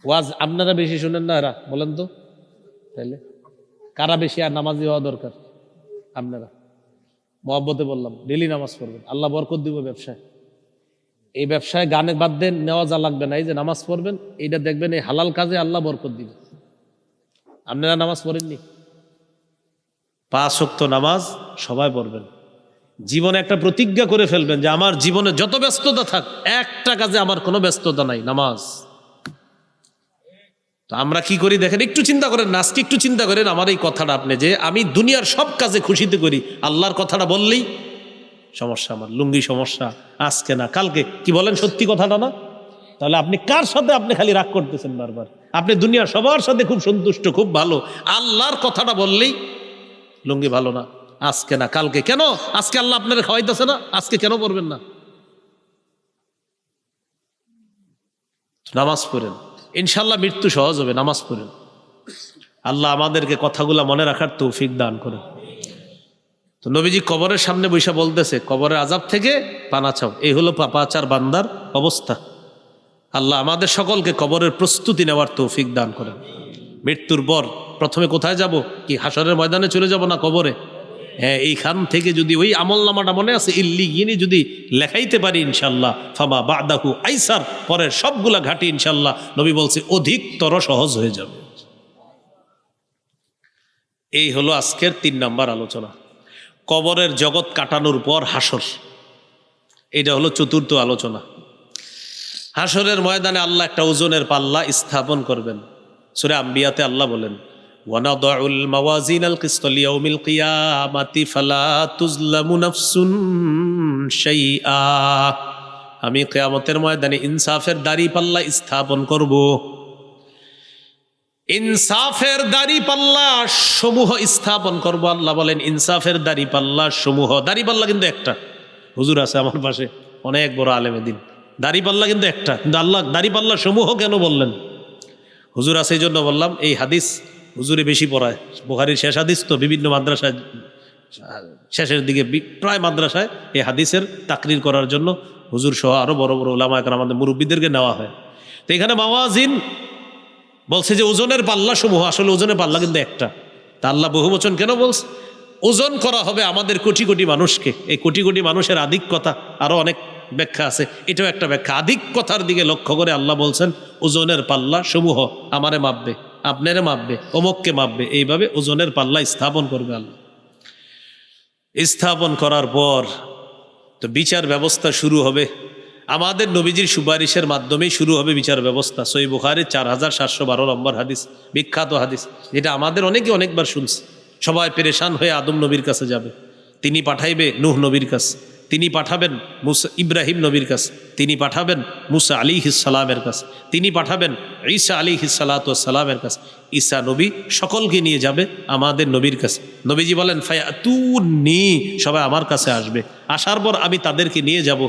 ওয়াজ আপনারা বেশি শুনেন না এরা? বলেন তো তাইলে কারা বেশি আর নামাজি হওয়া দরকার? আপনারা। মহব্বতে বললাম, ডেলি নামাজ পড়বেন, আল্লাহ বরকত দিব ব্যবসায়। এই ব্যবসায় গানে বাদ দেন, নেওয়া যা লাগবে না, এই যে নামাজ পড়বেন, এইটা দেখবেন এই হালাল কাজে আল্লাহ বরকত দিবে। আপনারা নামাজ পড়েননি? 5 ওয়াক্ত নামাজ সবাই পড়বেন। জীবনে একটা প্রতিজ্ঞা করে ফেলবেন যে আমার জীবনে যত ব্যস্ততা থাক, একটা কাজে আমার কোনো ব্যস্ততা নাই, নামাজ। তো আমরা কি করি দেখেন, একটু চিন্তা করেন না, আজকে একটু চিন্তা করেন আমার এই কথাটা আপনি, যে আমি দুনিয়ার সব কাজে খুশিতে করি, আল্লাহর কথাটা বললেই সমস্যা, আমার লুঙ্গি সমস্যা, আজকে না কালকে, কি বলেন সত্যি কথাটা না? তাহলে আপনি কার সাথে আপনি খালি রাগ করতেছেন বারবার? আপনি দুনিয়ার সবার সাথে খুব সন্তুষ্ট, খুব ভালো, আল্লাহর কথাটা বললেই লুঙ্গি ভালো না, আজকে না কালকে। কেন? আজকে আল্লাহ আপনার খাওয়াইতেছে না, আজকে কেন পড়বেন না? নামাজ পড়েন, ইনশাল্লাহ মৃত্যু সহজ হবে, নামাজ পড়েন। আল্লাহ আমাদেরকে কথাগুলা মনে রাখার তৌফিক দান করেন। তো নবীজি কবরের সামনে বৈশা বলতেছে, কবরের আযাব থেকে পানা চাও। এই হলো পাপাচার বান্দার অবস্থা। আল্লাহ আমাদের সকলকে কবরের প্রস্তুতি নেওয়ার তৌফিক দান করেন। মৃত্যুর পর প্রথমে কোথায় যাব? কি হাসরের ময়দানে চলে যাব না কবরে? হ্যাঁ, এইখান থেকে যদি ওই আমল নামাটা মনে আছে ইল্লিগিনি যদি লেখাইতে পারি ইনশাল্লাহ, ফামা বাদাহু আইসার, পরের সবগুলা ঘাটি ইনশাল্লাহ নবী বলছে অধিকতর সহজ হয়ে যাবে। এই হলো আজকের 3 নম্বর আলোচনা, কবরের জগৎ কাটানোর পর হাসর। এটা হলো 4র্থ আলোচনা। হাসরের ময়দানে আল্লাহ একটা ওজনের পাল্লা স্থাপন করবেন। সূরা আম্বিয়াতে আল্লাহ বলেন, ওয়ানাদাউল মাওয়াজিনাল কিসত লিয়াউমিল কিয়ামাতি ফালা তুজলামু নাফসুন শাইআ। আমি কিয়ামতের ময়দানে ইনসাফের দাড়ি পাল্লা স্থাপন করব। ইনসাফের দাড়ি পাল্লা সমূহ স্থাপন করব। আল্লাহ বলেন ইনসাফের দাড়ি পাল্লা সমূহ। দাড়ি পাল্লা কিন্তু একটা, হুজুর আছে আমার পাশে, অনেক বড় আলেমে দিন। দাড়ি পাল্লা কিন্তু একটা, কিন্তু আল্লাহ দাড়ি পাল্লা সমূহ কেন বললেন? হুজুর আছে এই জন্য বললাম, এই হাদিস হুজুরে বেশি পড়ায়, বুখারীর শেষ হাদিস তো, বিভিন্ন মাদ্রাসায় শেষের দিকে প্রায় মাদ্রাসায় এই হাদিসের তাকরির করার জন্য হুজুর সহ আরো বড় বড় উলামা একরাম আমাদের মুরব্বীদেরকে নেওয়া হয়। তো এখানে মাওয়াজিন বলছে যে ওজনের পাল্লা সমূহ, আসলে ওজনের পাল্লা কিন্তু একটা। তা আল্লাহ বহু বচন কেন বলছে? ওজন করা হবে আমাদের কোটি কোটি মানুষকে। এই কোটি কোটি মানুষের আধিক্যতা, আরো অনেক ব্যাখ্যা আছে, এটাও একটা ব্যাখ্যা। আধিক্যতার দিকে লক্ষ্য করে আল্লাহ বলছেন ওজনের পাল্লা সমূহ আমারে মাপবে, আপনারে মাপবে, অমুককে মাপবে, এইভাবে ওজনের পাল্লা স্থাপন করবে আল্লাহ। স্থাপন করার পর তো বিচার ব্যবস্থা শুরু হবে। আমাদের নবীজির সুপারিশের মাধ্যমেই শুরু হবে বিচার ব্যবস্থা। সহিহ বুখারীর 4712 নম্বর হাদিস, বিখ্যাত হাদিস, যেটা আমাদের অনেকে অনেকবার শুনছে। সবাই পেরেশান হয়ে আদম নবীর কাছে যাবে, তিনি পাঠাইবে নূহ নবীর কাছে, তিনি পাঠাবেন মুসা ইব্রাহিম নবীর কাছে, তিনি পাঠাবেন মুসা আলাইহিস সালামের কাছে, তিনি পাঠাবেন ঈসা আলাইহিস সালাতু ওয়াস সালামের কাছে। ঈসা নবী সকলকে নিয়ে যাবে আমাদের নবীর কাছে। নবীজি বলেন ফায়াতুনি, সবাই আমার কাছে আসবে, আসার পর আমি তাদেরকে নিয়ে যাব,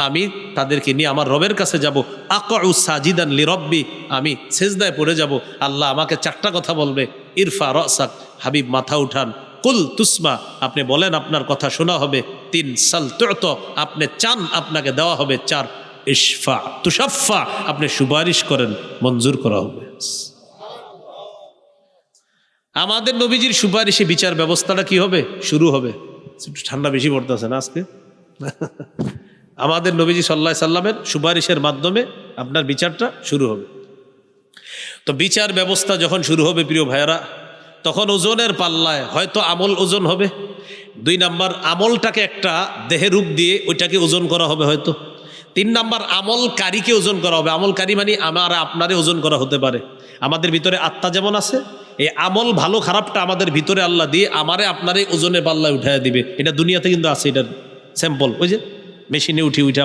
আমি তাদেরকে নিয়ে আমার রবের কাছে যাব। আকউ সাজিদান লিরব্বি, আমি সেজদায় পড়ে যাব। আল্লাহ আমাকে 4টা কথা বলবে, ইরফা রাসাক, হাবিব মাথা উঠান, কুল তুসমা, আপনি বলেন আপনার কথা শোনা হবে, 3 সাল তুত, আপনি চান আপনাকে দেওয়া হবে, 4 ইশফা তুশাফা, আপনি সুপারিশ করেন মঞ্জুর করা হবে। আমাদের নবীজির সুপারিশে বিচার ব্যবস্থাটা কি হবে? শুরু হবে। একটু ঠান্ডা বেশি পড়তেছে না আজকে? আমাদের নবীজি সাল্লাল্লাহু আলাইহি সাল্লামের সুপারিশের মাধ্যমে আপনার বিচারটা শুরু হবে। তো বিচার ব্যবস্থা যখন শুরু হবে প্রিয় ভাইয়েরা, তখন ওজনের পাল্লায় হয়তো আমল ওজন হবে। 2 নাম্বার, আমলটাকে একটা দেহে রূপ দিয়ে ওইটাকে ওজন করা হবে হয়তো। 3 নাম্বার, আমলকারীকে ওজন করা হবে। আমলকারী মানে আমার আপনারে ওজন করা হতে পারে। আমাদের ভিতরে আত্মা যেমন আছে, এই আমল ভালো খারাপটা আমাদের ভিতরে আল্লাহ দিয়ে আমারে আপনারে ওজনের পাল্লায় উঠাইয়া দিবে। এটা দুনিয়াতে কিন্তু আছে, এটার স্যাম্পল ওই যে মেশিনে উঠা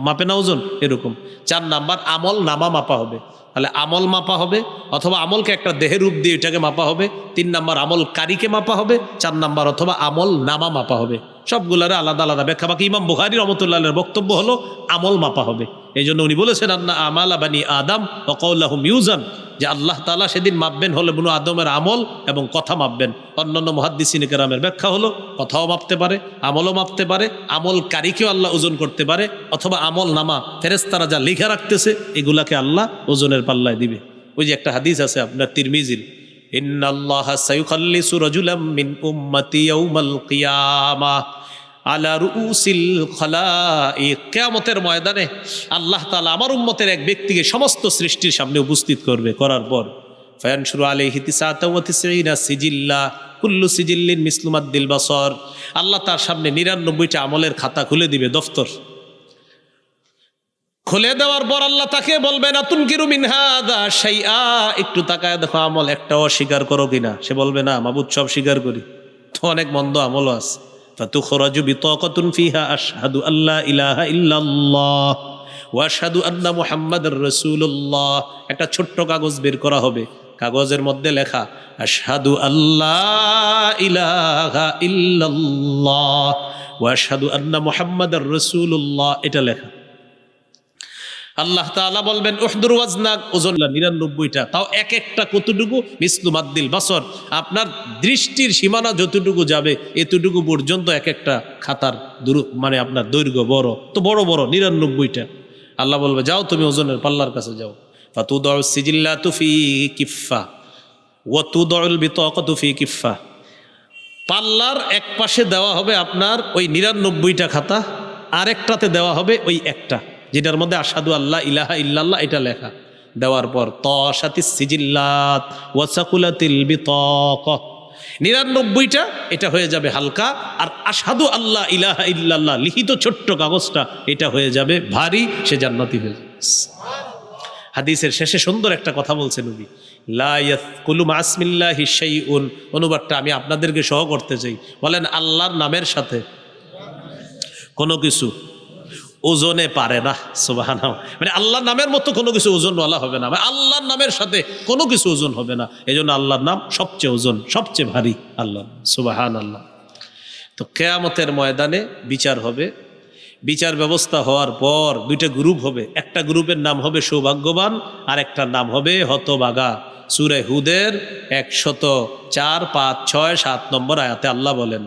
মাপে না ওজন, এরকম। 4 নাম্বার, আমল নামা মাপা হবে। তাহলে আমল মাপা হবে, অথবা আমলকে একটা দেহের রূপ দিয়ে এটাকে মাপা হবে। 3 নাম্বার, আমলকারীকে মাপা হবে। 4 নাম্বার, অথবা আমল নামা মাপা হবে। সবগুলারে আলাদা আলাদা ব্যাখ্যা। বাকি ইমাম বুখারী রাহমাতুল্লাহির বক্তব্য হলো আমল মাপা হবে। এই জন্য উনি বলেছেন আন্না আমালা বানি আদম ওয়া কাওলাহুম ইউজান, যে আল্লাহ তাআলা সেদিন মাপবেন হলো বনু আদমের আমল এবং কথা মাপবেন। অন্যান্য মুহাদ্দিসিন কেরামের ব্যাখ্যা হলো কথাও মাপতে পারে, আমলও মাপতে পারে, আমলকারীকেও আল্লাহ ওজন করতে পারে, অথবা আমল নামা ফেরেশতারা যা লিখে রাখতেছে এগুলাকে আল্লাহ ওজনের পাল্লায় দিবে। ওই যে একটা হাদিস আছে আপনার তিরমিজির, ইন্নাল্লাহা সায়ুখাল্লিসু রাজুলাম মিন উম্মতি ইয়াউমাল কিয়ামাহ আলা রুউসিল খালাইক। কিয়ামতের ময়দানে আল্লাহ তাআলা আমার উম্মতের এক ব্যক্তিকে সমস্ত সৃষ্টির সামনে উপস্থিত করবে, করার পর ফায়ানশুরু আলাইহি 99 সিজিল্লা কুল্লু সিজিল্লিন মিসলু মাদ্দিল বাসর, আল্লাহ তার সামনে 99টা আমলের খাতা খুলে দিবে, দফতর খুলে দেওয়ার পর আল্লাহ তাকে বলবেন আতুনকিরু মিন হাযা শাইআ, একটু তাকায় দেখো আমল একটাও স্বীকার করো কিনা। সে বলবে না মাবুদ সব স্বীকার করি, তো অনেক মন্দ আমলও আছে। ফাতুখরাজু বিতাকাতুন ফিহা আশহাদু আল্লা ইলাহা ইল্লাল্লাহ ওয়া আশহাদু আন্না মুহাম্মাদার রাসূলুল্লাহ। একটা ছোট্ট কাগজ বের করা হবে, কাগজের মধ্যে লেখা আশহাদু আল্লা ইলাহা ইল্লাল্লাহ ওয়া আশহাদু আন্না মুহাম্মাদার রাসূলুল্লাহ, এটা লেখা। আল্লাহ তাআলা বলবেন উহদুর ওয়াজনাক, ওজন 99টা, তাও এক একটা কতটুকু মিসলু মাদ্দিল বাসর, আপনার দৃষ্টির সীমানা যতটুকু যাবে এতটুকু পর্যন্ত এক একটা খাতার মানে আপনার দৈর্ঘ্য বড়, তো বড় বড় 99টা। আল্লাহ বলবে যাও তুমি ওজনের পাল্লার কাছে যাও। ফাতুদাউ সিজিল্লাতু ফি কিফফা ওয়া তুদাউল বিতাকাতু ফি কিফফা, পাল্লার এক পাশে দেওয়া হবে আপনার ওই 99টা খাতা, আরেকটাতে দেওয়া হবে ওই একটা যেটার মধ্যে আশহাদু আল্লাহ ইলাহা ইল্লাল্লাহ এটা লেখা। দেওয়ার পর তাশাতিস সিজিল্লাত ওয়া সাকুলাতিল বিতাকা, 99টা এটা হয়ে যাবে হালকা, আর আশহাদু আল্লাহ ইলাহা ইল্লাল্লাহ লিখিত ছোট্ট কাগজটা এটা হয়ে যাবে ভারী, সে জান্নাতি হয়ে যাবে। হাদিসের শেষে সুন্দর একটা কথা বলছেন নবী, লা ইয়াসকুলু মাসমিল্লাহি শাইউন, অনুবাদটা আমি আপনাদেরকে সহ করতে চাই। বলেন আল্লাহর নামের সাথে কোনো কিছু ওজনে পারে না। সুবহানাল্লাহ, মানে আল্লাহর নামের মতো কোনো কিছু ওজনওয়ালা হবে না, মানে আল্লাহর নামের সাথে কোনো কিছু ওজন হবে না। এই জন্য আল্লাহর নাম সবচেয়ে ওজন, সবচেয়ে ভারী আল্লাহ। সুবহানাল্লাহ। তো কিয়ামতের ময়দানে বিচার হবে, বিচার ব্যবস্থা হওয়ার পর দুইটা গ্রুপ হবে, একটা গ্রুপের নাম হবে সৌভাগ্যবান আর একটা নাম হবে হতভাগা। সূরা হুদের 104, 5, 6, 7 নম্বর আয়াতে আল্লাহ বলেন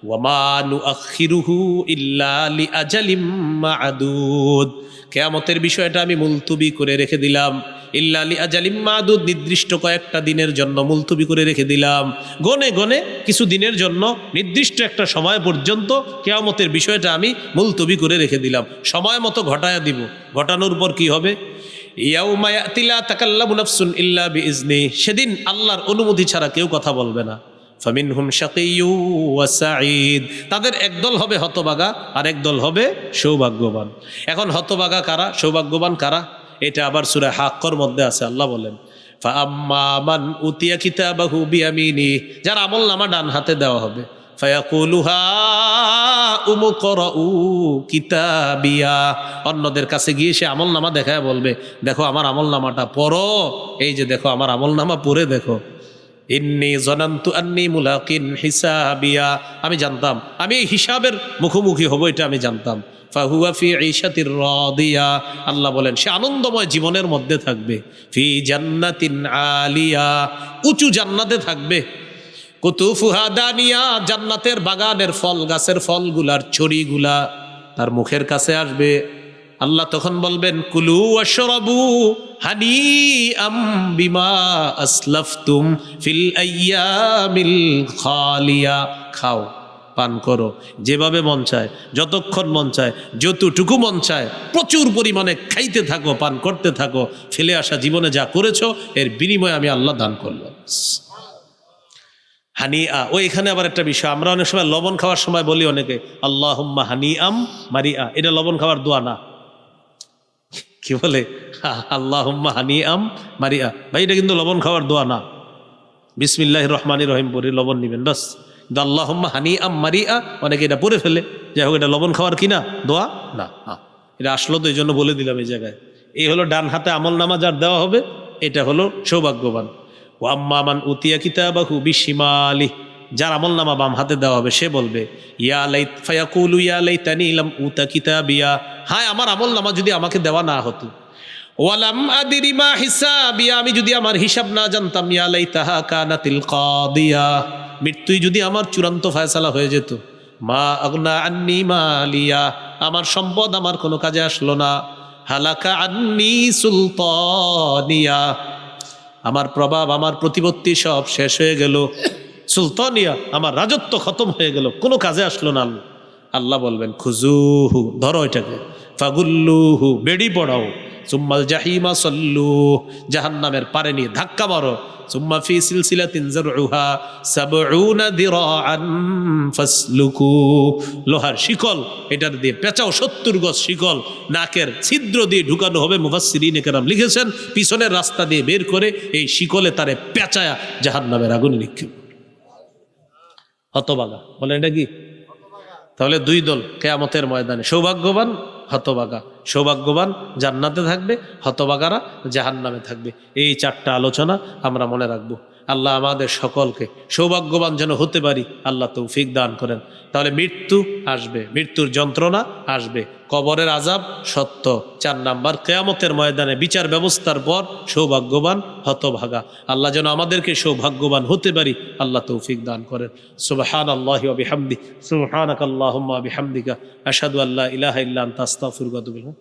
ওয়ামা নুআখিরুহু ইল্লা লিআজালিম মা'দুদ, কিয়ামতের বিষয়টা আমি মুলতবি করে রেখে দিলাম, ইল্লা লিআজালিম মা'দুদ, নির্দিষ্ট কয়েকটা দিনের জন্য মুলতবি করে রেখে দিলাম। গনে গনে কিছু দিনের জন্য নির্দিষ্ট একটা সময় পর্যন্ত কিয়ামতের বিষয়টা আমি মুলতবি করে রেখে দিলাম, সময় মতো ঘটায়া দিব। ঘটানোর পর কি হবে? ইয়াউমা ইয়াতি লা তাকাল্লামু নাফসুন ইল্লা বিইজনি, সেদিন আল্লাহর অনুমতি ছাড়া কেউ কথা বলবে না। ফামিনহুম শাকিয়্যু ওয়া সাঈদ, তাদের একদল হবে হতভাগা আর একদল হবে সৌভাগ্যবান। এখন হতভাগা কারা, সৌভাগ্যবান কারা, এটা আবার সূরা হাক্কর মধ্যে আছে। আল্লাহ বলেন ফাআম্মা মান উতিয়া কিতাবাহু বিয়ামিনি, যার আমলনামা ডান হাতে দেওয়া হবে, ফায়াকুলু হাউম ইকরাউ কিতাবিয়া, অন্যদের কাছে গিয়ে সে আমলনামা দেখায় বলবে দেখো আমার আমলনামাটা পড়ো, এই যে দেখো আমার আমলনামা পড়ে দেখো। ইন্নী জানান্তু আন্নী মুলাকিন হিসাবিয়া, আমি জানতাম আমি এই হিসাবের মুখোমুখি হব, এটা আমি জানতাম। ফাহুয়া ফি ঈশাতির রাদিয়া, আল্লাহ বলেন সে আনন্দময় জীবনের মধ্যে থাকবে। ফি জান্নাতিন আলিয়া, উঁচু জান্নাতে থাকবে। কুতুফুহা দানিয়া, জান্নাতের বাগানের ফল গাছের ফলগুলার ছড়িগুলা তার মুখের কাছে আসবে। আল্লাহ তখন বলবেন কুলু ওয়াশরাবু হানিআম বিমা আসলাফতুম ফিল আইয়ামিল খালিয়া, খাও পান করো যেভাবে মন চায়, যতক্ষণ মন চায়, যতটুকু মন চায়, প্রচুর পরিমাণে খাইতে থাকো, পান করতে থাকো, ফেলে আসা জীবনে যা করেছো এর বিনিময়ে আমি আল্লাহ দান করলাম। হানিআ, ও এখানে আবার একটা বিষয়, আমরা অনেক সময় লবণ খাওয়ার সময় বলি অনেকে আল্লাহুম্মা হানিআম মারিআ, এটা লবণ খাওয়ার দোয়া না, কি বলে আল্লাহুম্মা হানিআম মারিআ, ভাই এটা কিন্তু লবণ খাওয়ার দোয়া না। বিসমিল্লাহির রহমানির রহিম পড়ে লবণ নিবেন বাস, কিন্তু আল্লাহুম্মা হানিআম মারিআ অনেকে এটা পড়ে ফেলে, যাই হোক এটা লবণ খাওয়ার কি না দোয়া না, এটা আসলো তো এই জন্য বলে দিলাম এই জায়গায়। এই হলো ডান হাতে আমলনামা যার দেওয়া হবে, এটা হলো সৌভাগ্যবান। ও আম্মা মান উতিয়া কিতাবাহু বিশিমালি, যার আমলনামা বাম হাতে দেওয়া হবে সে বলবে ইয়া লাইত ফায়াকুলু ইয়া লাইতানি লাম উতা কিতাবিয়া, হায় আমার আমলনামা যদি আমাকে দেওয়া না হতো। ওয়ালাম আদরি মা হিসাবিয়া, আমি যদি আমার হিসাব না জানতাম। ইয়া লাইতাহা কানাতিল কাদিয়া, মৃত্যুই যদি আমার চূড়ান্ত ফয়সালা হয়ে যেত। মা আগনা আন্নি মালিয়া, আমার সম্পদ আমার কোনো কাজে আসলো না। হালাকা আন্নি সুলতানিয়া, আমার প্রভাব আমার প্রতিপত্তি সব শেষ হয়ে গেল। সুলতানিয়া, আমার রাজত্ব খতম হয়ে গেল, কোনো কাজে আসলো না। আল্লাহ বলবেন খুজুহু, ধরো এটাকে, ফাগুল্লুহু, বেড়ি পড়াও, সুম্মাল জাহিমা সল্লু, জাহান্নামের পারে নিয়ে ধাক্কা মারো। সুম্মা ফি সিলসিলাতিন যারউহা ৭০ দিরাআন ফাসলুকু, লোহার শিকল এটার দিয়ে পেঁচাও, ৭০ গজ শিকল নাকের ছিদ্র দিয়ে ঢুকানো হবে। মুফাসসিরিনে কেরাম লিখেছেন পিছনের রাস্তা দিয়ে বের করে এই শিকলে তারে পেঁচায়া জাহান্নামের আগুনে নিক্ষেপ। হতভাগা বলে এটা কি? তাহলে দুই দল কিয়ামতের ময়দানে, সৌভাগ্যবান হতভাগা। সৌভাগ্যবান জান্নাতে থাকবে, হতভাগারা জাহান্নামে থাকবে। এই 4টা আলোচনা আমরা মনে রাখবো। আল্লাহ আমাদের সকলকে সৌভাগ্যবান যেন হতে পারি আল্লাহ তৌফিক দান করেন। তাহলে মৃত্যু আসবে, মৃত্যুর যন্ত্রণা আসবে, কবরের আযাব সত্য। 4 নাম্বার, কিয়ামতের ময়দানে বিচার ব্যবস্থার পর সৌভাগ্যবান হতভাগা। আল্লাহ যেন আমাদেরকে সৌভাগ্যবান হতে পারি আল্লাহ তৌফিক দান করেন। সুবহানাল্লাহি ওয়া বিহামদিহি, সুবহানাকাল্লাহুম্মা ওয়া বিহামদিকা, আশহাদু আল্লা ইলাহা ইল্লা আনতা আস্তাগফিরুকা ওয়া আতুবু ইলাইক।